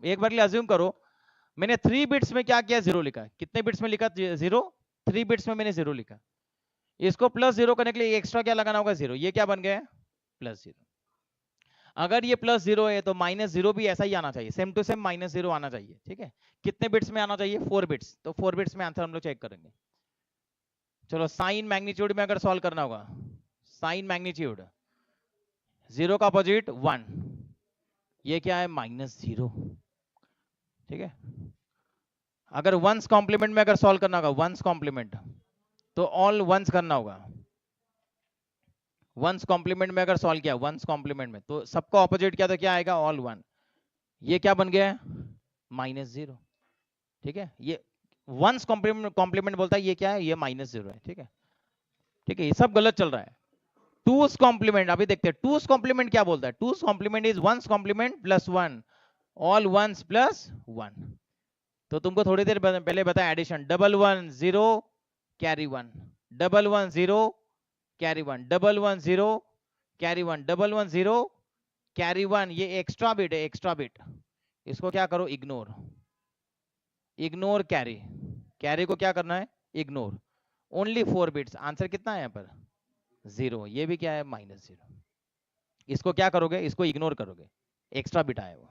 एक बार के लिए अज्यूम करो, मैंने 3 बिट्स में क्या किया, 0 लिखा। कितने बिट्स में लिखा, 0, 3 बिट्स में मैंने 0 लिखा। इसको +0 करने के लिए एक्स्ट्रा क्या लगाना होगा, 0, ये क्या बन गया, +0। अगर ये +0 है तो -0 भी ऐसा ही आना चाहिए, सेम टू सेम -0 आना चाहिए, ठीक है। कितने बिट्स में आना चाहिए, 4 बिट्स, तो 4 बिट्स में आंसर हम लोग चेक करेंगे। चलो, साइन मैग्नीट्यूड में अगर सॉल्व करना होगा, साइन मैग्नीट्यूड, 0 का अपोजिट 1, ये क्या है, -0, ठीक है। अगर वंस कॉम्प्लीमेंट में अगर सॉल्व करना होगा, वंस कॉम्प्लीमेंट, तो ऑल वंस करना होगा। वंस कॉम्प्लीमेंट में अगर सॉल्व किया, वंस कॉम्प्लीमेंट में, तो सबका ऑपोजिट क्या, तो क्या आएगा, ऑल 1, ये क्या बन गया, -0, ठीक है। ये वंस कॉम्प्लीमेंट बोलता है, ये क्या है, ये -0 है, ठीक है, ठीक है। ये सब गलत चल रहा है। टूस कॉम्प्लीमेंट अभी देखते हैं, टूस कॉम्प्लीमेंट क्या बोलता है। Two's complement is one's complement +1, all ones +1। तो तुमको थोड़ी देर पहले बताया addition, 1 1 0 carry 1, 1 1 0 carry 1, 1 1 0 carry 1, 1 1 0 carry 1, ये एक्स्ट्रा बिट है, एक्स्ट्रा बिट, इसको क्या करो, इग्नोर, इग्नोर कैरी, कैरी को क्या करना है, इग्नोर, ओनली 4 बिट्स, आंसर कितना है यहाँ पर 0, ये भी क्या है -0, इसको क्या करोगे, इसको इग्नोर करोगे, एक्स्ट्रा बिट आया वो।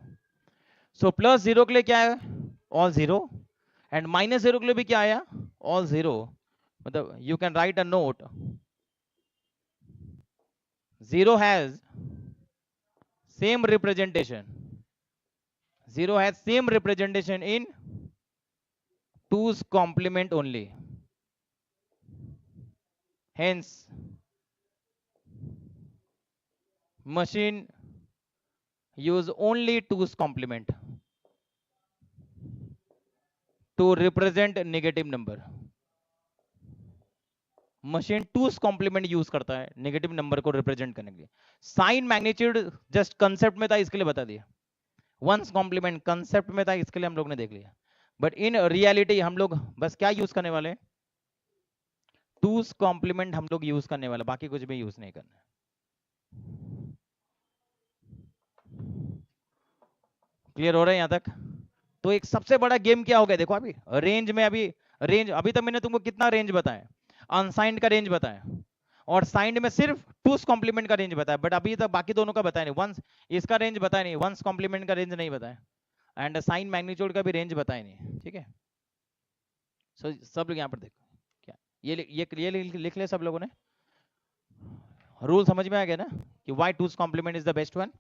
सो +0 के लिए क्या है, ऑल 0, एंड -0 के लिए भी क्या आया, ऑल 0, मतलब you can write a note, 0 has same representation, 0 has same representation in 2's complement only, hence machine use only 2's complement to represent negative number, machine 2's complement use करता है negative number को represent करने के लिए। Sign magnitude just concept में था, इसके लिए बता दिया, वंस कॉम्प्लीमेंट कंसेप्ट में था, इसके लिए हम लोग ने देख लिया, बट इन रियलिटी हम लोग बस क्या यूज करने वाले, 2's कॉम्प्लीमेंट हम लोग यूज करने वाले, बाकी कुछ भी यूज नहीं करना। क्लियर हो रहा है यहां तक? तो एक सबसे बड़ा गेम क्या हो गया देखो, अभी रेंज में, अभी तक मैंने तुमको कितना रेंज बताया, अनसाइंड का रेंज बताया, और साइंड में सिर्फ 2's कॉम्प्लीमेंट का रेंज बताया, बट अभी तक बाकी दोनों का बताया नहीं, वंस इसका रेंज बताया नहीं, वंस कॉम्प्लीमेंट का रेंज नहीं बताया, एंड साइन मैग्नीट्यूड का भी रेंज बताया नहीं, ठीक है। सो सब लोग यहाँ पर देखो, क्या ये लिख ले सब लोगों ने, रूल समझ में आ गया ना कि why 2's complement is the best one,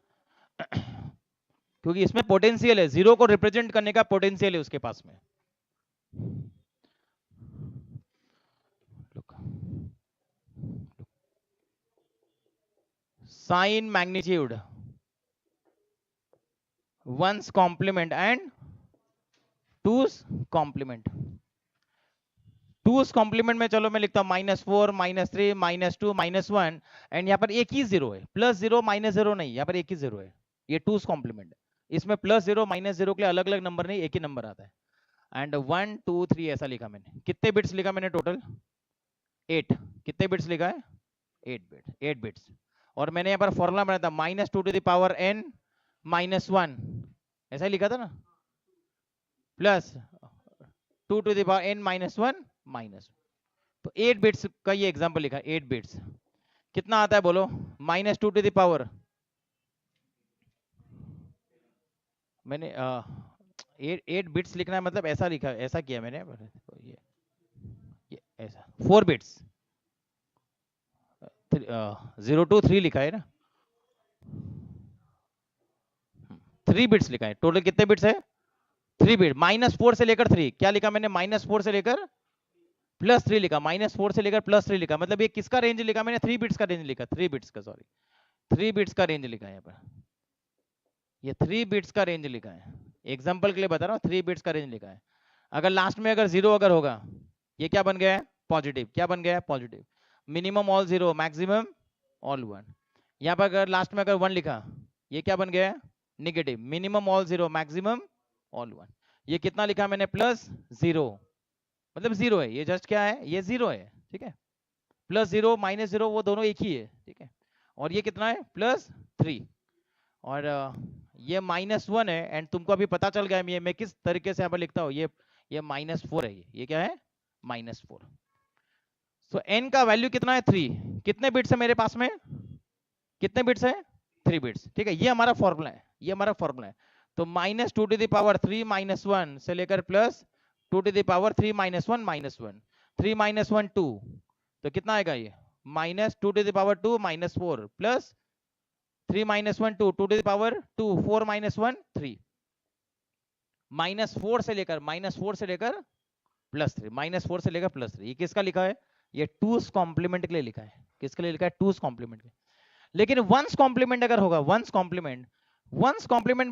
क्योंकि इसमें पोटेंशियल है, 0 को रिप्रेजेंट करने का पोटेंशियल है उसके पास में। Sign magnitude, one's complement and 2's complement. 2's complement में चलो मैं लिखता हूं -4, -3, -2, -1, एंड यहाँ पर एक ही 0 है, +0 -0 नहीं, यहाँ पर एक ही 0 है, ये 2's कॉम्प्लीमेंट है, इसमें +0 -0 के लिए अलग अलग नंबर नहीं, एक ही नंबर आता है, एंड 1 2 3 ऐसा लिखा मैंने, कितने बिट्स लिखा मैंने टोटल 8, कितने बिट्स लिखा है 8 बिट्स, और मैंने यहाँ पर फॉर्मूला बनाया था -2n -1, ऐसा ही लिखा था ना, प्लस 2n -1 तो 8 बिट्स का ये एग्जांपल लिखा, 8 बिट्स कितना आता है बोलो, -2 मैंने 8 बिट्स लिखना है, मतलब ऐसा लिखा, ऐसा किया मैंने, ये ऐसा 4 बिट्स 0 to 3 लिखा है ना, 3 बिट्स लिखा है, टोटल कितने बिट्स है 3 बिट, -4 से लेकर 3, क्या लिखा मैंने -4 से लेकर +3 लिखा, -4 से लेकर +3 लिखा, मतलब ये किसका रेंज लिखा मैंने, 3 बिट्स का रेंज लिखा, 3 बिट्स का, सॉरी 3 बिट्स का रेंज लिखा है यहाँ पर, ये 3 बिट्स का रेंज लिखा है, एग्जांपल के लिए बता रहा हूँ, 3 बिट्स का रेंज लिखा है। अगर लास्ट में अगर 0 अगर होगा, ये क्या बन गया है पॉजिटिव, क्या बन गया है positive, minimum all 0 maximum all 1, यहाँ पर अगर लास्ट में अगर 1 लिखा, ये क्या बन गया है negative, minimum all 0 maximum all 1, ये कितना लिखा मैंने +0, मतलब 0 है, ये जस्ट क्या है, ये 0 है, ठीक है, +0 -0 वो दोनों एक ही है, ठीक है, और ये कितना है +3, और ये -1 है, एंड तुमको अभी पता चल गया है मैं किस तरीके से यहाँ पर लिखता हूँ, ये -4 है, ये क्या है -4। सो n का वैल्यू कितना है 3, कितने बिट्स है मेरे पास में, कितने बिट्स है 3 बिट्स, ठीक है, ये हमारा फॉर्मूला है, ये हमारा फॉर्मूला है, तो -2 -1 से लेकर +2 3 -1 3 -1 2, तो कितना आएगा ये -2 2 -4 प्लस 3 -1 2 2 4 -1 3, -4 से लेकर +3 -4 से लेकर +3, ये किसका लिखा है, ये 2's कॉम्प्लीमेंट के लिए लिखा है, किसके लिए लिखा है 2's कॉम्प्लीमेंट के, लेकिन 1's कॉम्प्लीमेंट अगर होगा, 1's कॉम्प्लीमेंट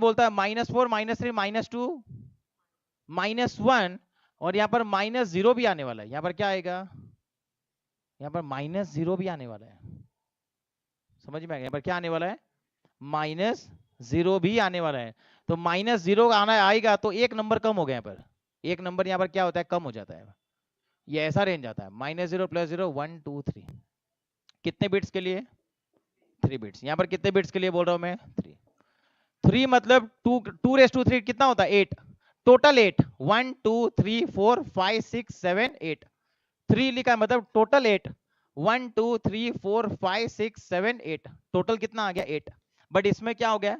बोलता है -4 -3 -2 -1, और यहाँ पर -0 भी आने वाला है, यहाँ पर क्या आएगा, यहाँ पर -0 भी आने वाला है, समझ में आ गया, यहाँ पर क्या आने वाला है -0 भी आने वाला है, तो -0 आना आएगा तो एक नंबर कम हो गया, यहाँ पर एक नंबर यहाँ पर क्या होता है कम हो जाता है, ये ऐसा रेंज आता है -0 +0 1 2 3, कितने बिट्स के लिए 3 बिट्स, यहाँ पर कितने बिट्स के लिए बोल रहा हूँ मैं 3 मतलब 2 2 3 कितना होता है 8, टोटल 8, 1 2 3 4 5 6 7 8, 3 लिखा है मतलब टोटल 8, 1 2 3 4 5 6 7 8, टोटल कितना आ गया 8। बट इसमें क्या हो गया,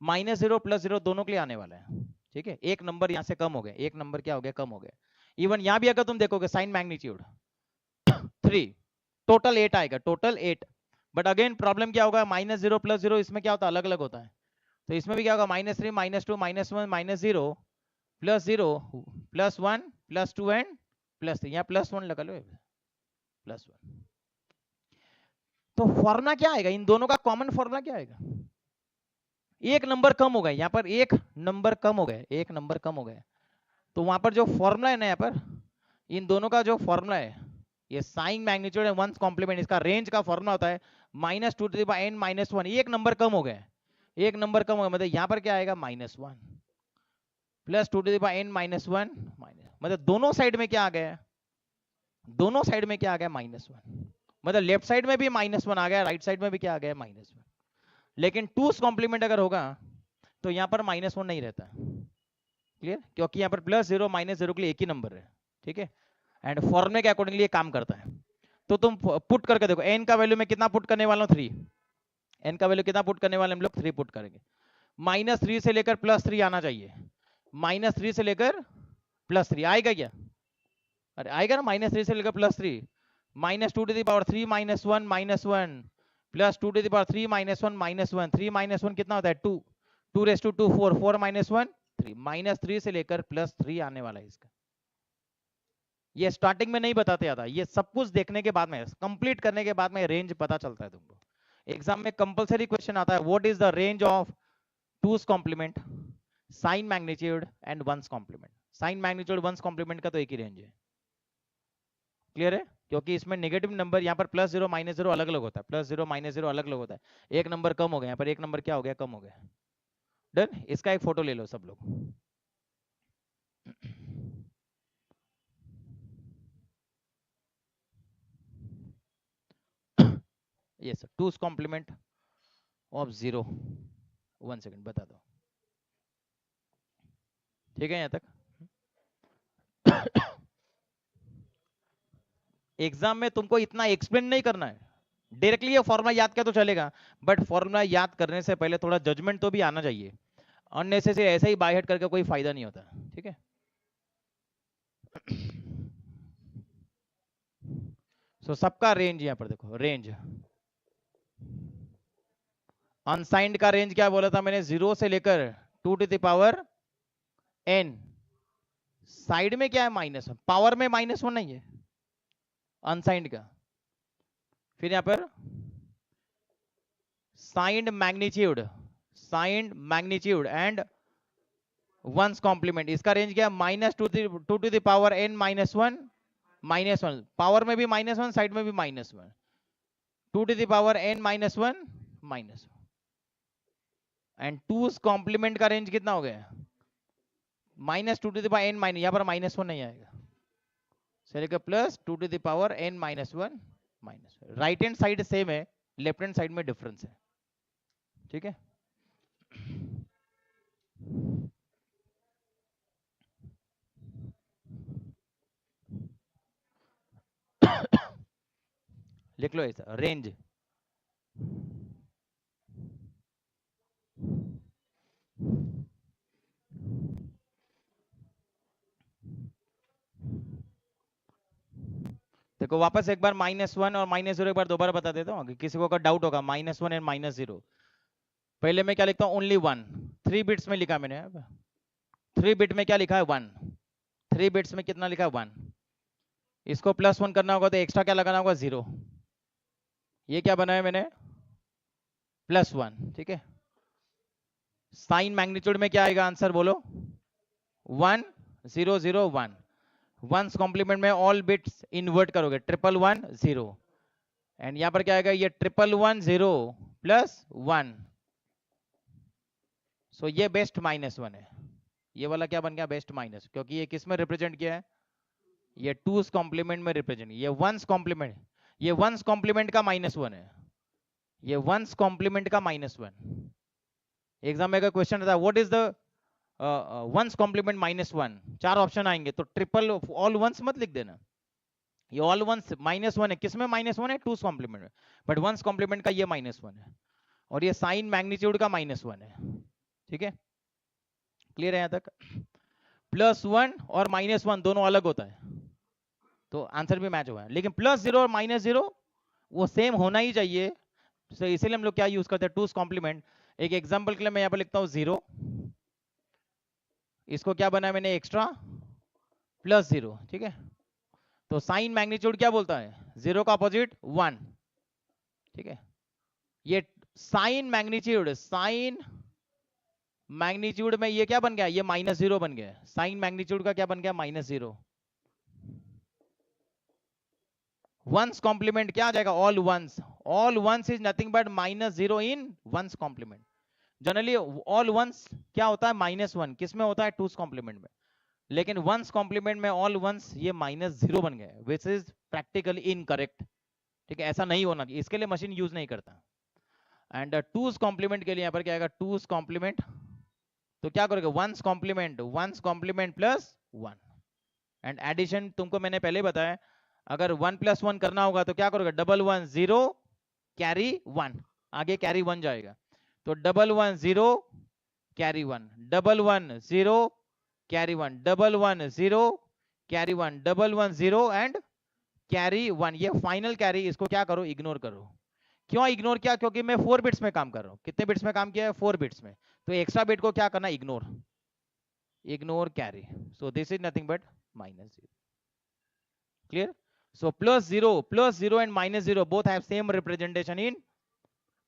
-0 +0 दोनों के लिए आने वाला है, ठीक है। एक नंबर यहाँ से कम हो गया, एक नंबर क्या हो गया, कम हो गया। इवन यहाँ भी अगर तुम देखोगे साइन मैग्नीट्यूड 3, टोटल 8 आएगा, टोटल 8। बट अगेन प्रॉब्लम क्या होगा, -0 +0 इसमें क्या होता है, अलग अलग होता है। तो इसमें भी क्या होगा, -3 -2 -1 -0 +0 +1 +2 एंड +3, यहाँ +1 लगा लो, +1। तो फॉर्मूला क्या आएगा, इन दोनों का कॉमन फॉर्मूला क्या आएगा, एक नंबर कम हो गया, यहाँ पर एक नंबर कम हो गया, एक नंबर कम हो गया। तो वहां पर जो फॉर्मूला है ना, यहाँ पर इन दोनों का जो फॉर्मूला है, ये sign magnitude and one's complement, इसका रेंज का फॉर्मूला होता है -2n - 1, एक नंबर कम हो गया, एक नंबर कम हो गया, मतलब यहाँ पर क्या आएगा -1 +2n - 1, मतलब दोनों साइड में क्या आ गया, दोनों साइड में क्या आ गया, -1, मतलब लेफ्ट साइड में भी -1 आ गया, राइट साइड में भी क्या आ गया, -1। लेकिन 2's कॉम्प्लीमेंट अगर होगा तो यहाँ पर -1 नहीं रहता, क्लियर, क्योंकि यहाँ पर +0 -0 के लिए एक ही नंबर है, ठीक है। एंड फॉर्मूले के अकॉर्डिंगली ये काम करता है। तो तुम पुट करके देखो, n का वैल्यू मैं कितना पुट करने वाला हूँ, 3, n का वैल्यू कितना पुट करने वाले हम लोग, 3 पुट करेंगे। -3 से लेकर +3 आना चाहिए, -3 से लेकर +3 आएगा क्या, अरे आएगा ना, -3 से लेकर +3, -2 to the power 3 - 1 -1 +2 to the power 3 - 1 -1, 3 - 1 कितना होता है, 2, 2 raised to 2 4, 4 - 1 3, -3 से लेकर +3 आने वाला है इसका। ये स्टार्टिंग में नहीं बताते आता, ये सब कुछ देखने के बाद में, कंप्लीट करने के बाद में रेंज पता चलता है तुमको। एग्जाम में कंपलसरी क्वेश्चन आता है, what is the range of 2's complement, sign magnitude and 1's complement. Sign magnitude 1's complement का तो एक ही रेंज है, क्लियर है, क्योंकि इसमें नेगेटिव नंबर यहाँ पर +0 -0 अलग अलग होता है, +0 -0 अलग अलग होता है, एक नंबर कम हो गया, यहाँ पर एक नंबर क्या हो गया, कम हो गया। डन, इसका एक फोटो ले लो सब लोग। Yes, 2's complement of 0, 1 second बता दो, ठीक है यहाँ तक। एग्जाम में तुमको इतना एक्सप्लेन नहीं करना है, डायरेक्टली ये फॉर्मूला याद किया तो चलेगा, बट फॉर्मूला याद करने से पहले थोड़ा जजमेंट तो भी आना चाहिए, अननेसेसरी ऐसे ही बाय हेड करके कोई फायदा नहीं होता, ठीक है। सो सबका रेंज यहाँ पर देखो, रेंज अनसाइंड का रेंज क्या बोला था मैंने, 0 से लेकर 2 to the power n, side में क्या है, -1, पावर में -1 नहीं है अनसाइंड का। फिर यहां पर signed magnitude, signed magnitude and 1's complement, इसका रेंज क्या है, -2 to the power n - 1 -1, power में भी -1, साइड में भी -1, 2 to the power n - 1 -1, and 2's complement का रेंज कितना हो गया, -2 to the power n, यहाँ पर -1 नहीं आएगा, चलेगा +2 to the power n - 1 -1। Right hand side same है, लेफ्ट हैंड साइड में डिफरेंस है, ठीक है। लिख लो ऐसा, रेंज देखो वापस एक बार -1 और -0 एक बार दोबारा बता देता हूँ, किसी को अगर डाउट होगा, -1 एंड -0। पहले मैं क्या लिखता हूँ, ओनली 1, 3 बिट्स में लिखा मैंने, 3 बिट में क्या लिखा है, 1, 3 बिट्स में कितना लिखा है, 1। इसको +1 करना होगा तो एक्स्ट्रा क्या लगाना होगा, 0। ये क्या बनाया मैंने, +1, ठीक है। साइन मैग्नीट्यूड में क्या आएगा, आंसर बोलो, 1 0 0 1, 1's कॉम्प्लीमेंट में ऑल बिट्स इन्वर्ट करोगे, 1 1 1 0, एंड यहां पर क्या आएगा, ये 1 1 1 0 +1, सो ये बेस्ट -1 है, ये वाला क्या बन गया, बेस्ट माइनस, क्योंकि ये किस में रिप्रेजेंट किया है, ये 2's कॉम्प्लीमेंट में रिप्रेजेंट, ये 1's कॉम्प्लीमेंट, ये 1's कॉम्प्लीमेंट का -1 है, ये 1's कॉम्प्लीमेंट का -1। एग्जाम में का क्वेश्चन था, what is the one's complement -1, 4 option आएंगे, तो ट्रिपल ऑल वंस मत लिख देना। ये ऑल वंस -1 है, किसमें -1 है? टूस कॉम्प्लीमेंट में, बट वंस कॉम्प्लीमेंट का ये -1 है, और ये साइन मैग्नीट्यूड का -1 है। ठीक है, क्लियर है यहाँ तक? +1 और -1 दोनों अलग होता है, तो आंसर भी मैच हुआ है, लेकिन +0 और -0 वो सेम होना ही चाहिए, तो इसीलिए हम लोग क्या यूज करते हैं? टूस कॉम्प्लीमेंट। एक एग्जांपल के लिए मैं यहाँ पर लिखता हूँ 0, इसको क्या बनाया मैंने? एक्स्ट्रा +0। ठीक है, तो साइन मैग्नीट्यूड क्या बोलता है? 0 का अपोजिट 1। ठीक है, ये साइन मैग्नीट्यूड में ये क्या बन गया? ये -0 बन गया। साइन मैग्नीट्यूड का क्या बन गया? -0। वंस कॉम्प्लीमेंट क्या आ जाएगा? All ones. All ones is nothing but -0 in one's complement. Generally all ones क्या होता है? -1, किसमें होता है? टूस कॉम्प्लीमेंट में। लेकिन वंस कॉम्प्लीमेंट में ऑल वंस ये -0 बन गया, विच इज प्रैक्टिकली इनकरेक्ट। ठीक है, ऐसा नहीं होना चाहिए, इसके लिए मशीन यूज नहीं करता। एंड टूस कॉम्प्लीमेंट के लिए यहाँ पर क्या आएगा? टूस कॉम्प्लीमेंट, तो क्या करोगे? Once complement +1। एंड एडिशन तुमको मैंने पहले बताया, अगर 1 + 1 करना होगा तो क्या करोगे? डबल 1 0 कैरी 1, आगे कैरी 1 जाएगा, तो double 1 0 carry 1, double 1 0 carry 1, double 1 0 carry 1, double 1 0 and carry 1। ये फाइनल कैरी, इसको क्या करो? इग्नोर करो। क्यों इग्नोर किया? क्योंकि मैं 4 बिट्स में काम कर रहा हूँ। कितने बिट्स में काम किया है? 4 बिट्स में, तो एक्स्ट्रा बिट को क्या करना? Ignore carry. So this is nothing but -0। Clear? So +0 and -0 both have same representation in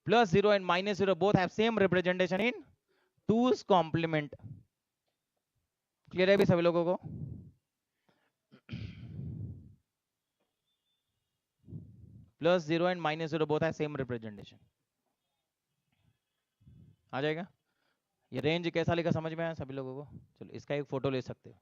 +0 and -0 both have same representation in 2's complement. Clear है भी सभी लोगों को? +0 and -0 both have same representation. आ जाएगा? ये रेंज कैसा लिखा समझ में आया सभी लोगों को? चलो इसका एक फोटो ले सकते हो।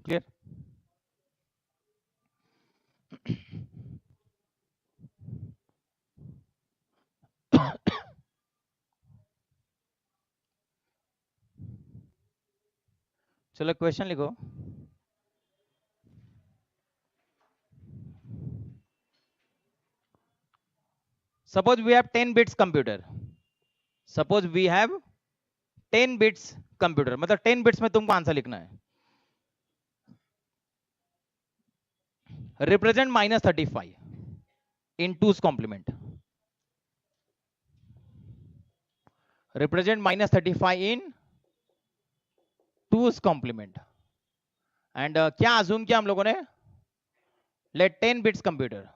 क्लियर? चलो क्वेश्चन लिखो। Suppose we have 10 bits computer. Suppose we have 10 bits computer, मतलब 10 बिट्स में तुमको आंसर लिखना है। Represent -35 in 2's complement. Represent -35 in 2's complement. And क्या अज्यूम किया हम लोगों ने? लेट 10 बिट्स कंप्यूटर,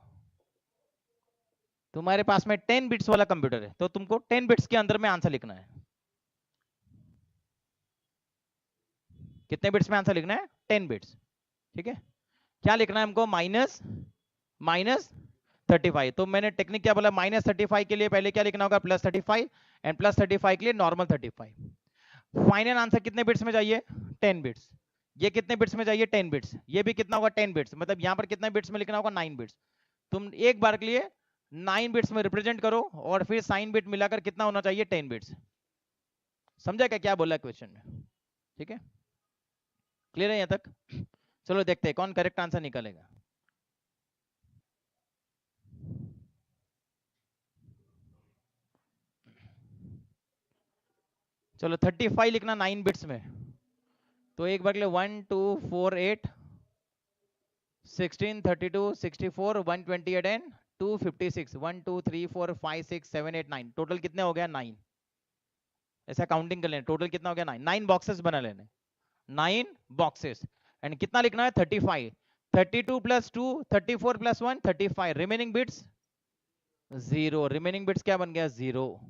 तुम्हारे पास में 10 बिट्स वाला कंप्यूटर है, तो तुमको 10 बिट्स के अंदर में आंसर लिखना है। कितने बिट्स में आंसर लिखना है? 10 बिट्स। ठीक है, क्या लिखना है हमको? -35। तो मैंने टेक्निक क्या बोला? -35 के लिए पहले क्या लिखना होगा? +35, एंड +35 के लिए नॉर्मल 35। फाइनल आंसर कितने बिट्स में चाहिए? 10 बिट्स। ये कितने बिट्स में चाहिए? 10 बिट्स। ये भी कितना होगा? 10 बिट्स। मतलब यहां पर कितने बिट्स में लिखना होगा? 9 बिट्स। तुम एक बार के लिए 9 बिट्स में रिप्रेजेंट करो, और फिर साइन बिट मिलाकर कितना होना चाहिए? 10 बिट्स। समझा क्या बोला क्वेश्चन में? ठीक है, क्लियर है यहां तक? चलो देखते हैं कौन करेक्ट आंसर निकलेगा। चलो 35 लिखना 9 बिट्स में, तो एक बार के लिए 1 2 4 8 16 32 64 128 एंड 256 1 2 3 4 5 6 7 8 9, टोटल कितने हो गया? 9। ऐसा काउंटिंग कर लेना, टोटल कितना हो गया? 9। 9 बॉक्सेस बना लेने, 9 बॉक्सेस। एंड कितना लिखना है? 35। 32 + 2 34 + 1 35, रिमेनिंग बिट्स 0। रिमेनिंग बिट्स क्या बन गया? 0।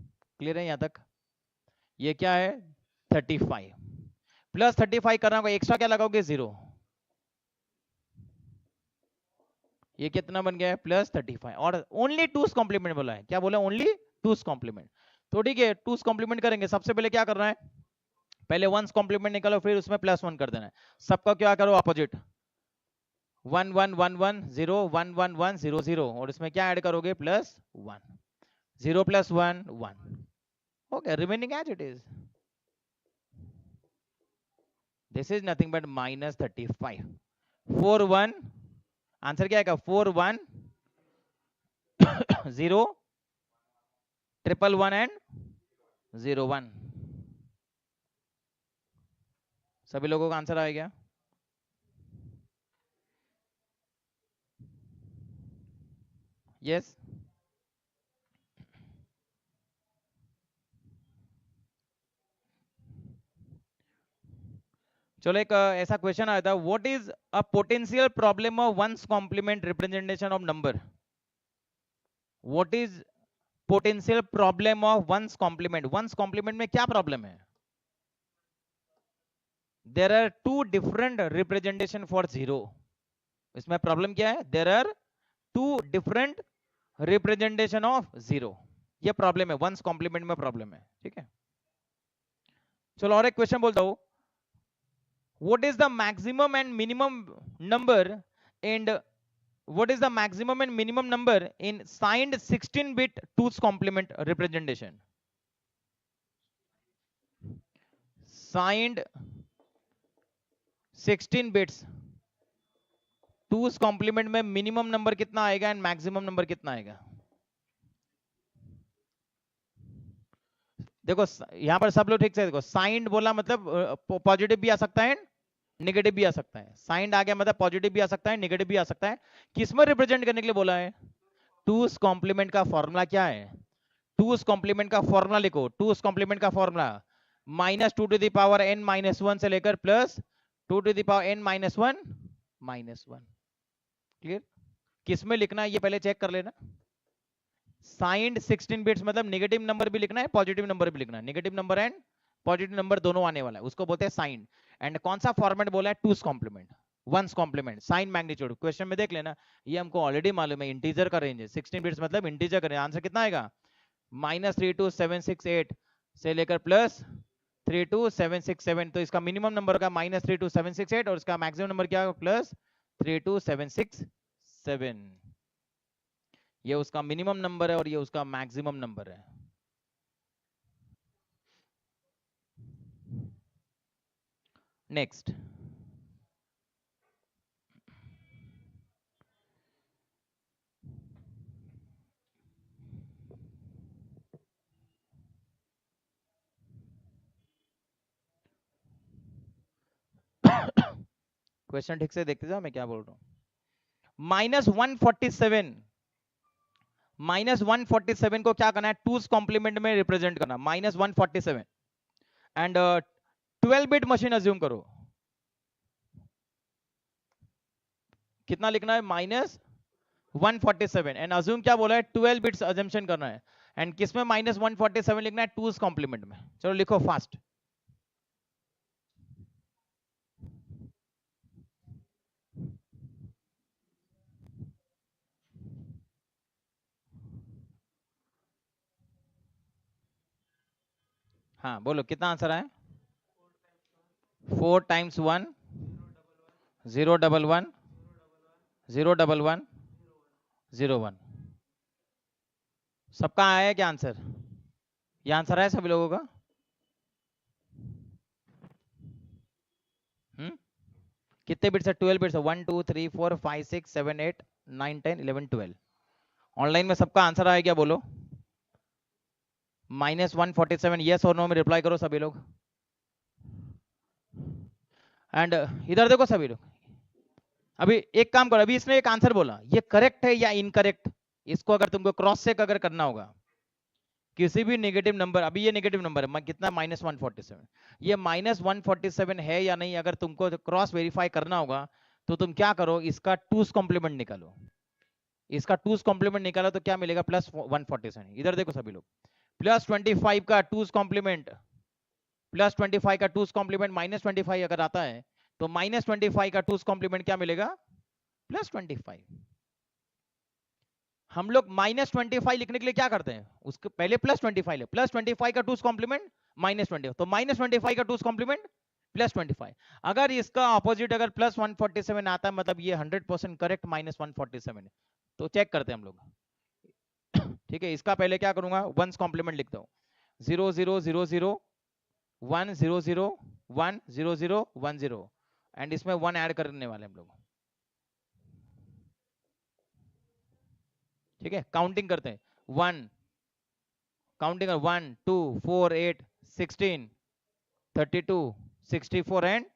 क्लियर है यहां तक? ये क्या है? 35 + 35 करना होगा, एक्स्ट्रा क्या लगाओगे? 0। ये कितना बन गया है? +35। और ओनली 2's कॉम्प्लीमेंट बोला है। क्या बोला? Only two's complement. तो ठीक है, टूस कॉम्प्लीमेंट करेंगे, सबसे पहले क्या करना है, पहले वंस कॉम्प्लीमेंट निकालो, फिर उसमें +1 कर देना है। सबका क्या करो अपोजिट, 1 1 1 1 0 1 1 1 0 0, और इसमें क्या ऐड करोगे, +1, 0 + 1 1, okay, remaining as it is. This is nothing but -35, 4 1, answer क्या आएगा, 4 1 0 1 1 एंड 0 1। सभी लोगों का आंसर आ गया? यस। चलो एक ऐसा क्वेश्चन आया था, what is a potential problem of one's complement representation of number. What is potential problem of one's complement, one's complement में क्या प्रॉब्लम है? There are two different representation for zero. इसमें प्रॉब्लम क्या है, there are two different representation of zero, ये problem है, one's complement में problem है, ठीक है। चलो और एक क्वेश्चन बोलता हूं, what is the maximum and minimum number and what is the maximum and minimum number in signed 16-bit 2's complement representation? Signed 16 bits 2's complement में मिनिमम नंबर कितना आएगा एंड मैक्सिमम नंबर कितना आएगा? देखो यहां पर सब लोग ठीक से देखो, साइंड बोला मतलब पॉजिटिव भी आ सकता है नेगेटिव भी आ सकता है, साइंड आ गया मतलब पॉजिटिव भी आ सकता है नेगेटिव भी आ सकता है। किसमें रिप्रेजेंट करने के लिए बोला है? टूस कॉम्प्लीमेंट का फॉर्मूला क्या है? टूस कॉम्प्लीमेंट का फॉर्मूला लिखो, टूस कॉम्प्लीमेंट का फॉर्मूला -2⁻n−1 से लेकर +2⁻n−1 -1। क्लियर? किसमें लिखना है ये पहले चेक कर लेना। साइंड 16 बिट्स मतलब नेगेटिव नंबर भी लिखना है पॉजिटिव नंबर भी लिखना है, negative number and positive number दोनों आने वाला है, उसको बोलते हैं साइंड। एंड कौन सा फॉर्मेट बोला है? Two's complement, one's complement, sign magnitude. Question में देख लेना, ये हमको ऑलरेडी मालूम है, इंटीजर का रेंज है, 16 बिट्स मतलब इंटीजर का रेंज। आंसर कितना आएगा? -32768 से लेकर +32767। तो इसका मिनिमम नंबर का -32768 और इसका मैक्सिमम नंबर क्या +32767। ये उसका मिनिमम नंबर है और ये उसका मैक्सिमम नंबर है। नेक्स्ट, क्वेश्चन ठीक से देखते जाओ मैं क्या बोल रहा हूं। -147, -147 को क्या करना है? टूस कॉम्प्लीमेंट में रिप्रेजेंट करना, -147 एंड 12 बिट मशीन अज्यूम करो। कितना लिखना है? -147 एंड अज्यूम क्या बोला है? 12 बिट्स अजम्पशन करना है। एंड किसमें -147 लिखना है? टूस कॉम्प्लीमेंट में। चलो लिखो फास्ट। हाँ बोलो कितना आंसर आया? 4 × 1 0 1 1 0 1 1 0 1। सबका आया है क्या आंसर? ये आंसर है सभी लोगों का? कितने बिट्स है? 12 बिट्स है। 1 2 3 4 5 6 7 8 9 10 11 12। ऑनलाइन में सबका आंसर आया क्या बोलो? -147 यस और नो में रिप्लाई करो सभी लोग। एंड इधर देखो सभी लोग, अभी एक काम करो, अभी इसने एक आंसर बोला, ये करेक्ट है या इनकरेक्ट, इसको अगर तुमको क्रॉस चेक अगर करना होगा किसी भी नेगेटिव नंबर, अभी ये नेगेटिव नंबर है कितना -147, ये -147 है या नहीं, अगर तुमको क्रॉस वेरीफाई करना होगा तो तुम क्या करो, इसका टूस कॉम्प्लीमेंट निकालो। इसका टूस कॉम्प्लीमेंट निकालो तो क्या मिलेगा? +147। इधर देखो सभी लोग, +25 का टूस कॉम्प्लीमेंट, +25 का टूस कॉम्प्लीमेंट -25 अगर आता है तो -25 का टूस कॉम्प्लीमेंट क्या मिलेगा? +25। हम लोग -25 लिखने के लिए क्या करते हैं, उसके पहले +25 है, +25 का 2's कॉम्प्लीमेंट -20, तो -25 का 2's कॉम्प्लीमेंट +25। अगर इसका ऑपोजिट अगर +147 आता है, मतलब ये 100% करेक्ट -147 है, तो चेक करते हैं हम लोग। ठीक है, इसका पहले क्या करूंगा, 1's कॉम्प्लीमेंट लिखता हूँ, 0 0 0 0 1 0 0 1 0 0 1 0, एंड इसमें 1 ऐड करने वाले हम लोग। ठीक है, काउंटिंग करते हैं, 1 काउंटिंग 1 2 4 8 16 32 64 एंड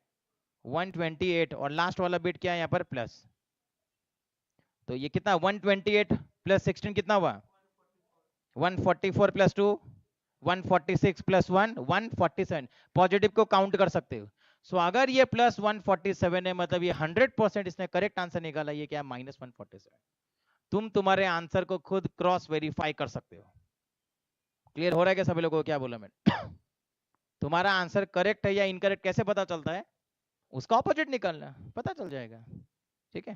128, और लास्ट वाला बिट क्या है यहाँ पर, प्लस। तो ये कितना, 128 प्लस 16 कितना हुआ, 144 प्लस 2 146 प्लस 1 147। पॉजिटिव को काउंट कर सकते हो। सो अगर ये +147 है, मतलब ये 100% इसने करेक्ट आंसर निकाला, ये क्या है, -147। तुम तुम्हारे आंसर को खुद क्रॉस वेरीफाई कर सकते हो। क्लियर हो रहा है क्या सभी लोगों को, क्या बोला मैंने? तुम्हारा आंसर करेक्ट है या इनकरेक्ट कैसे पता चलता है, उसका ऑपोजिट निकालना, पता चल जाएगा। ठीक है,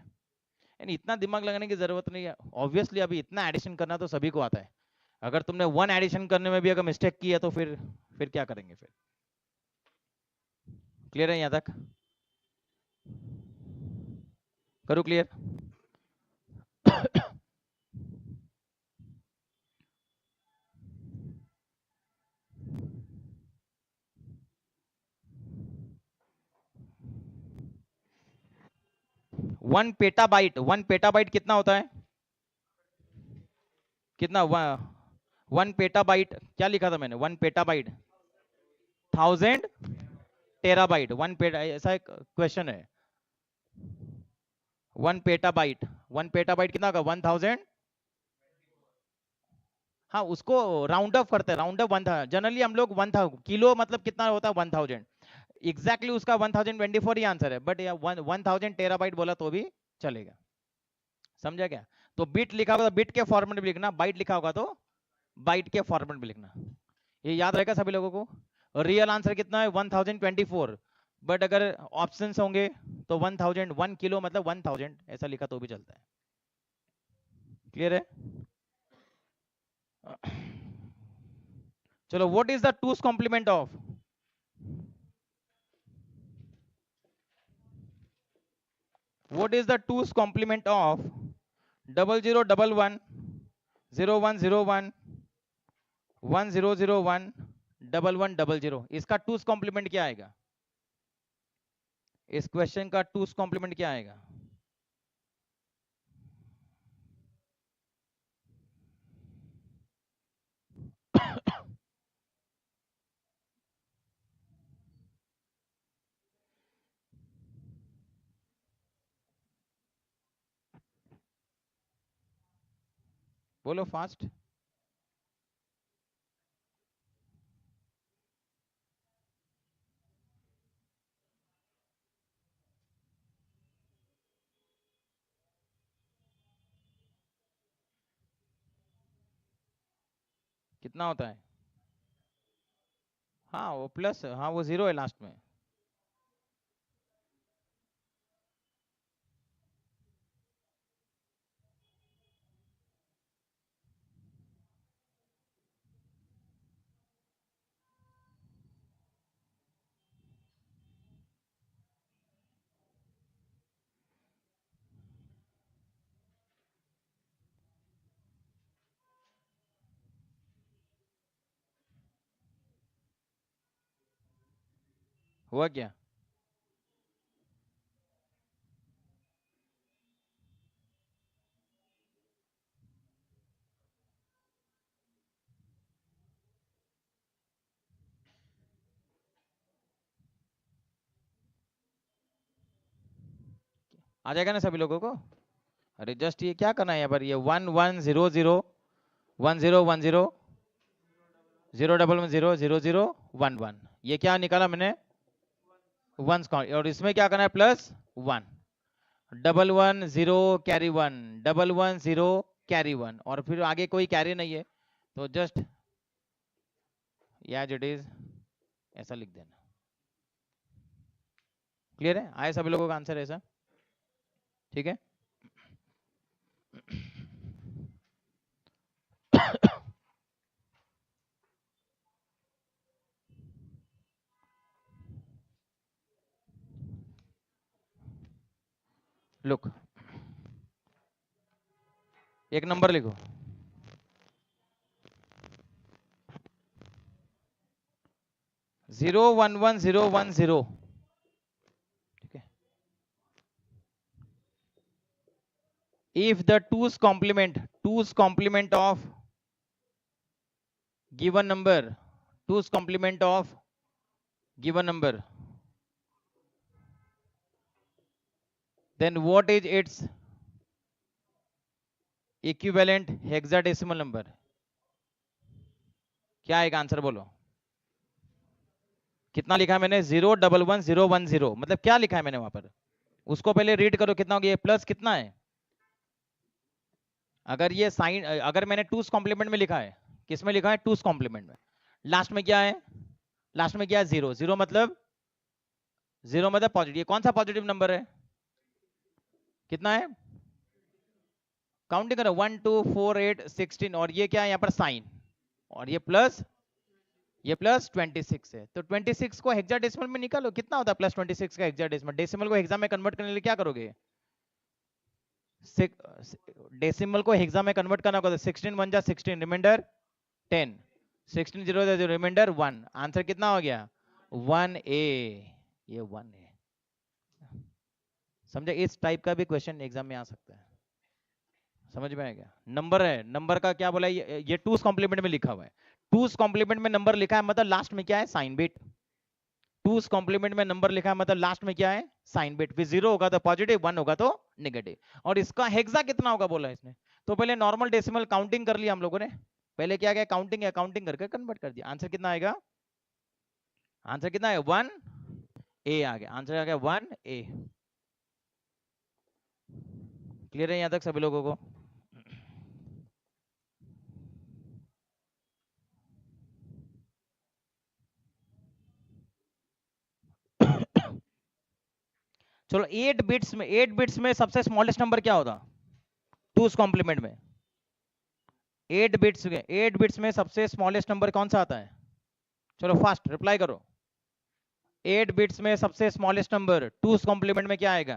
यानी इतना दिमाग लगाने की जरूरत नहीं है। ऑब्वियसली अभी इतना एडिशन करना तो सभी को आता है, अगर तुमने 1 एडिशन करने में भी अगर मिस्टेक की है तो फिर क्या करेंगे फिर। क्लियर है यहाँ तक, करो क्लियर। वन पेटाबाइट कितना होता है, कितना, 1 पेटाबाइट क्या लिखा था मैंने, 1 पेटाबाइट 1000 टेराबाइट, 1 पेटा, ऐसा एक क्वेश्चन है। 1 पेटाबाइट कितना होगा, 1000। हाँ, उसको राउंड ऑफ करते हैं, राउंड ऑफ 1000, जनरली हम लोग 1000 किलो मतलब कितना होता है, 1000 एग्जैक्टली उसका 1024 ही आंसर है, बट 1000 टेराबाइट बोला तो भी चलेगा। समझा क्या? तो बिट लिखा होगा तो बिट के फॉर्मेट में लिखना, बाइट लिखा होगा तो बाइट के फॉर्मेट में लिखना। ये याद रहेगा सभी लोगों को। रियल आंसर कितना है, 1024, बट अगर ऑप्शंस होंगे तो 1000, 1 किलो मतलब 1000 ऐसा लिखा तो भी चलता है। क्लियर है? चलो, what is the 2's complement of, what is the 2's complement of 0011 0101 1001 1100? इसका 2's कॉम्प्लीमेंट क्या आएगा, इस क्वेश्चन का 2's कॉम्प्लीमेंट क्या आएगा? बोलो फास्ट। कितना होता है? हाँ वो प्लस, हाँ वो 0 है लास्ट में। हुआ क्या? आ जाएगा ना सभी लोगों को? अरे जस्ट ये क्या करना है यहाँ पर, ये 1100 1010 011 ये क्या निकाला मैंने, 1's और इसमें क्या करना है, +1, 110 कैरी 1 110 कैरी 1, और फिर आगे कोई कैरी नहीं है तो जस्ट एज इट इज ऐसा लिख देना। क्लियर है? आए सभी लोगों का आंसर ऐसा? ठीक है। लुक, एक नंबर लिखो, 011010, ठीक है। If the two's complement of given number, two's complement of given number, then what is its equivalent hexadecimal number? क्या एक आंसर बोलो, कितना लिखा है मैंने, 011010, मतलब क्या लिखा है मैंने वहां पर, उसको पहले रीड करो, कितना हो गया, प्लस कितना है, अगर ये साइन, अगर मैंने टूस कॉम्प्लीमेंट में लिखा है, किस में लिखा है, टूस कॉम्प्लीमेंट में, लास्ट में क्या है, लास्ट में क्या है, जीरो, जीरो मतलब पॉजिटिव, ये कौन सा पॉजिटिव नंबर है, कितना है, काउंटिंग करो, 1 2 4 8 16, और ये क्या है यहाँ पर साइन, और ये प्लस 26 है, तो 26 को हेक्साडेसिमल में निकालो, कितना होता है प्लस 26 का हेक्साडेसिमल, डेसिमल को हेक्सा में कन्वर्ट करने के लिए क्या करोगे, डेसिमल को हेक्सा में कन्वर्ट करना होगा, 16 1 जा 16, रिमाइंडर 10, 16 0 0, रिमाइंडर 1, आंसर कितना हो गया 1A, ये 1A, समझे, इस टाइप का भी क्वेश्चन एग्जाम में आ सकता है, समझ में आएगा, नंबर है, नंबर का क्या बोला, ये टूस कॉम्प्लीमेंट में लिखा हुआ है, टूस कॉम्प्लीमेंट में नंबर लिखा है मतलब लास्ट में क्या है, साइन बिट, टूस कॉम्प्लीमेंट में नंबर लिखा है मतलब लास्ट में क्या है, साइन बिट, फिर 0 होगा तो पॉजिटिव, 1 होगा तो नेगेटिव, और इसका हेक्सा कितना होगा बोला इसने, तो पहले नॉर्मल डेसिमल काउंटिंग कर लिया हम लोगों ने, पहले क्या क्या काउंटिंग है, काउंटिंग करके कन्वर्ट कर दिया, आंसर कितना आएगा, आंसर कितना है 1A आ गया, आंसर आ गया 1A, क्लियर है यहां तक सभी लोगों को, चलो 8 बिट्स में सबसे स्मॉलेस्ट नंबर क्या होता, टूस कॉम्प्लीमेंट में 8 बिट्स में सबसे स्मॉलेस्ट नंबर कौन सा आता है, चलो फास्ट रिप्लाई करो, 8 बिट्स में सबसे स्मॉलेस्ट नंबर टूस कॉम्प्लीमेंट में क्या आएगा,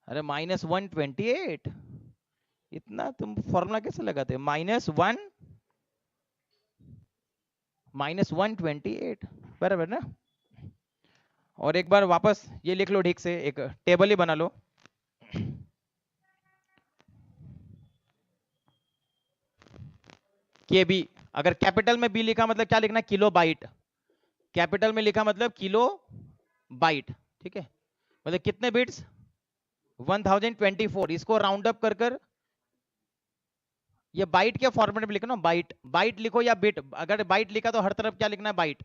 अरे -128, इतना तुम फॉर्मूला कैसे लगाते, -128, बराबर ना, और एक बार वापस ये लिख लो ठीक से, एक टेबल ही बना लो, के बी, अगर कैपिटल में बी लिखा मतलब क्या लिखना, किलो बाइट, कैपिटल में लिखा मतलब किलो बाइट, ठीक है, मतलब कितने बिट्स 1024, इसको राउंड अप कर ये बाइट के फॉर्मेट में लिखना, बाइट बाइट लिखो या बिट, अगर बाइट लिखा तो हर तरफ क्या लिखना है, बाइट,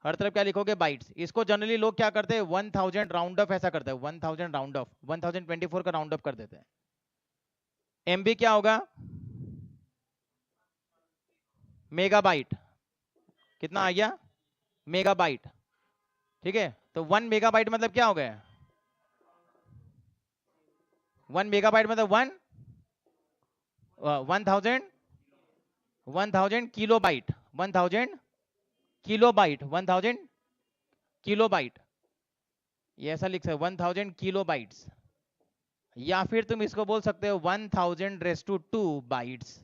हर तरफ क्या लिखोगे, बाइट्स, इसको जनरली लोग क्या करते हैं 1000 राउंड ऑफ ऐसा करते हैं, 1000 राउंड ऑफ 1024 का राउंड ऑफ कर देते हैं, एमबी क्या होगा, मेगाबाइट, कितना आ गया, मेगाबाइट, ठीक है, तो 1 मेगाबाइट मतलब क्या हो गया, 1 मेगाबाइट मतलब 1000 किलोबाइट, 1000 किलोबाइट, 1000 किलोबाइट, ये ऐसा लिख सकते 1000 किलोबाइट्स, या फिर तुम इसको बोल सकते हो 1000 raised to 2 बाइट्स,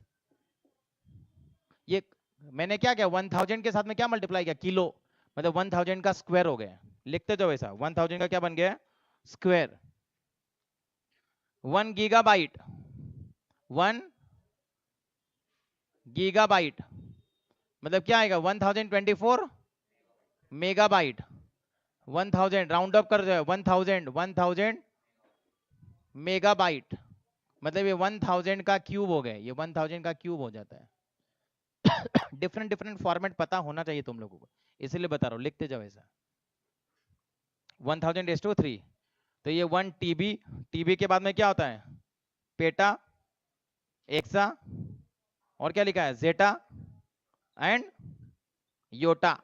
ये मैंने क्या किया 1000 के साथ में क्या मल्टीप्लाई किया, किलो, मतलब 1000 का स्क्वायर हो गया, लिखते जाओ ऐसा, 1000 का क्या बन गया, स्क्वायर, 1 गीगाबाइट, 1 गीगाबाइट मतलब क्या आएगा 1024 मेगाबाइट, 1000 राउंड अप कर जाए 1000 मेगाबाइट, मतलब ये 1000 का क्यूब हो गया, ये 1000 का क्यूब हो जाता है, डिफरेंट डिफरेंट फॉर्मेट पता होना चाहिए तुम लोगों को, इसलिए बता रहा हूँ, लिखते जाओ ऐसा, 1000 raised to 3, तो ये 1 टीबी, टीबी के बाद में क्या होता है, पेटा, एक्सा, और क्या लिखा है, zetta and yotta,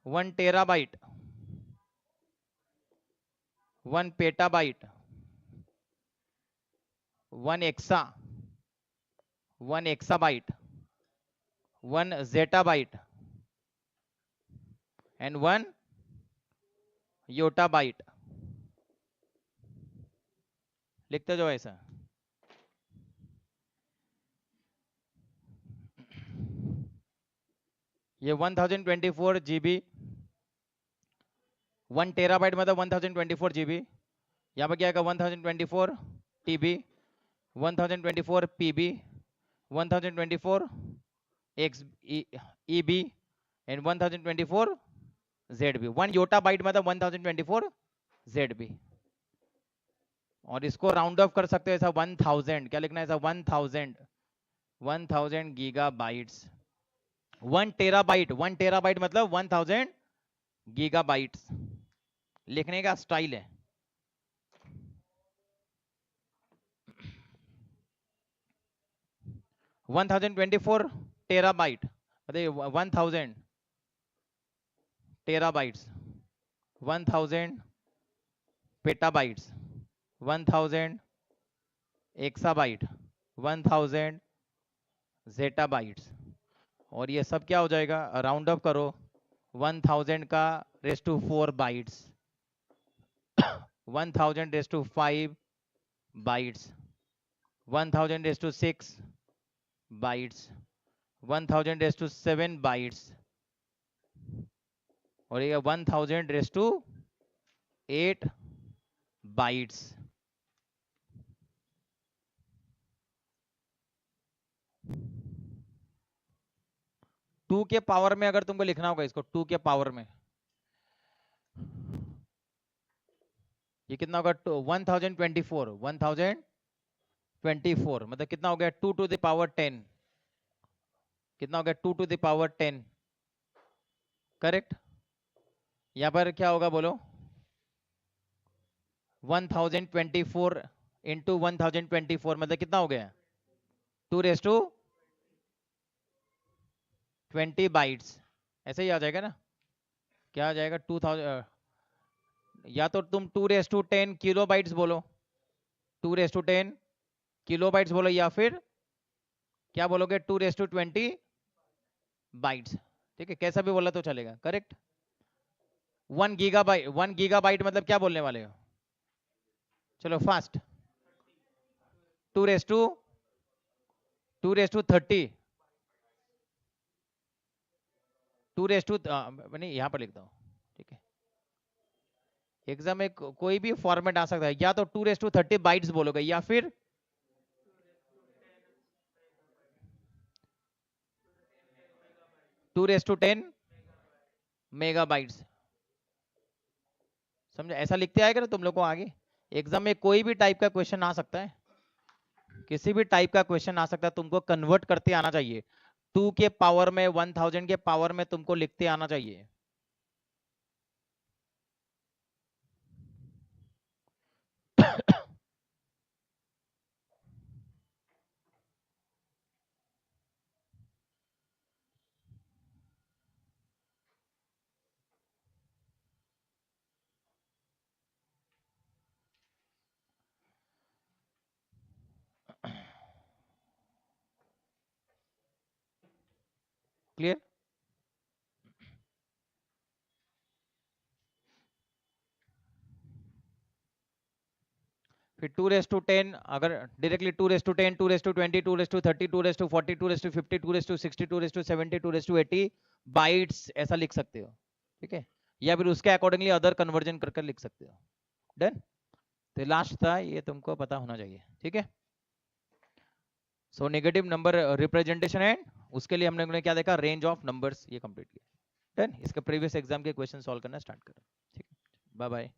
1 terabyte, 1 petabyte, 1 exa, 1 exabyte, 1 zettabyte, and 1 yotta byte. लिखते जाओ ऐसा। ये 1024 GB, 1 टेराबाइट मतलब 1024 GB। यहाँ पर क्या आएगा 1024 TB, 1024 PB, 1024 EB and 1024 ZB। 1 yotta byte मतलब 1024 ZB। और इसको राउंड ऑफ कर सकते हो ऐसा 1000, क्या लिखना है ऐसा 1000 गीगाबाइट्स। 1 टेराबाइट मतलब 1000 गीगाबाइट्स। लिखने का स्टाइल है। वन 1024 टेराबाइट मतलब 1000 टेराबाइट्स, 1000 पेटाबाइट्स, 1000 एक्साबाइट, 1000 जेटाबाइट्स। और ये सब क्या हो जाएगा, राउंड अप करो 1000 का raise to 4 bytes, 1000 raise to 5 bytes, 1000 raise to 6 bytes, 1000 raise to 7 bytes, और ये 1000 रेस टू 8 बाइट्स। टू के पावर में अगर तुमको लिखना होगा इसको, 2 के पावर में ये कितना होगा 1024 मतलब कितना हो गया 2 to the power 10, कितना हो गया 2 to the power 10, करेक्ट। यहां पर क्या होगा बोलो 1024 इंटू 1024 मतलब कितना हो गया 2 raised to 20 बाइट्स। ऐसे ही आ जाएगा ना, क्या आ जाएगा 2000, या तो तुम 2 raised to 10 किलो बाइट्स बोलो, 2 raised to 10 किलो बाइट्स बोलो, या फिर क्या बोलोगे 2 raised to 20 बाइट्स। ठीक है, कैसा भी बोला तो चलेगा, करेक्ट। 1 गीगाबाइट मतलब क्या बोलने वाले हो, चलो fast. 2 raised to 30, 2 raised to नहीं यहां पर लिख दो, ठीक है। एग्जाम में कोई भी फॉर्मेट आ सकता है, या तो 2 raised to 30 बाइट्स बोलोगे, या फिर 2 raised to 10 मेगाबाइट्स। समझे, ऐसा लिखते आएगा ना तुम लोग को आगे एग्जाम में कोई भी टाइप का क्वेश्चन आ सकता है, किसी भी टाइप का क्वेश्चन आ सकता है, तुमको कन्वर्ट करते आना चाहिए। 2 के पावर में 1000 के पावर में तुमको लिखते आना चाहिए। क्लियर। फिर 2 raised to 10, अगर directly 2 raised to 10, 2 raised to 20, 2 raised to 30, 2 raised to 40, 2 raised to 50, 2 raised to 60, 2 raised to 70, 2 raised to 80 bytes, ऐसा लिख सकते हो, ठीक है। या फिर उसके अकॉर्डिंगली अदर कन्वर्जन कर लिख सकते हो। डन। तो लास्ट था, ये तुमको पता होना चाहिए, ठीक है। सो नेगेटिव नंबर रिप्रेजेंटेशन है, उसके लिए हमने क्या देखा, रेंज ऑफ नंबर्स, ये कंप्लीट किया। डन। इसका प्रीवियस एग्जाम के क्वेश्चन सॉल्व करना स्टार्ट करो, ठीक है। Bye bye.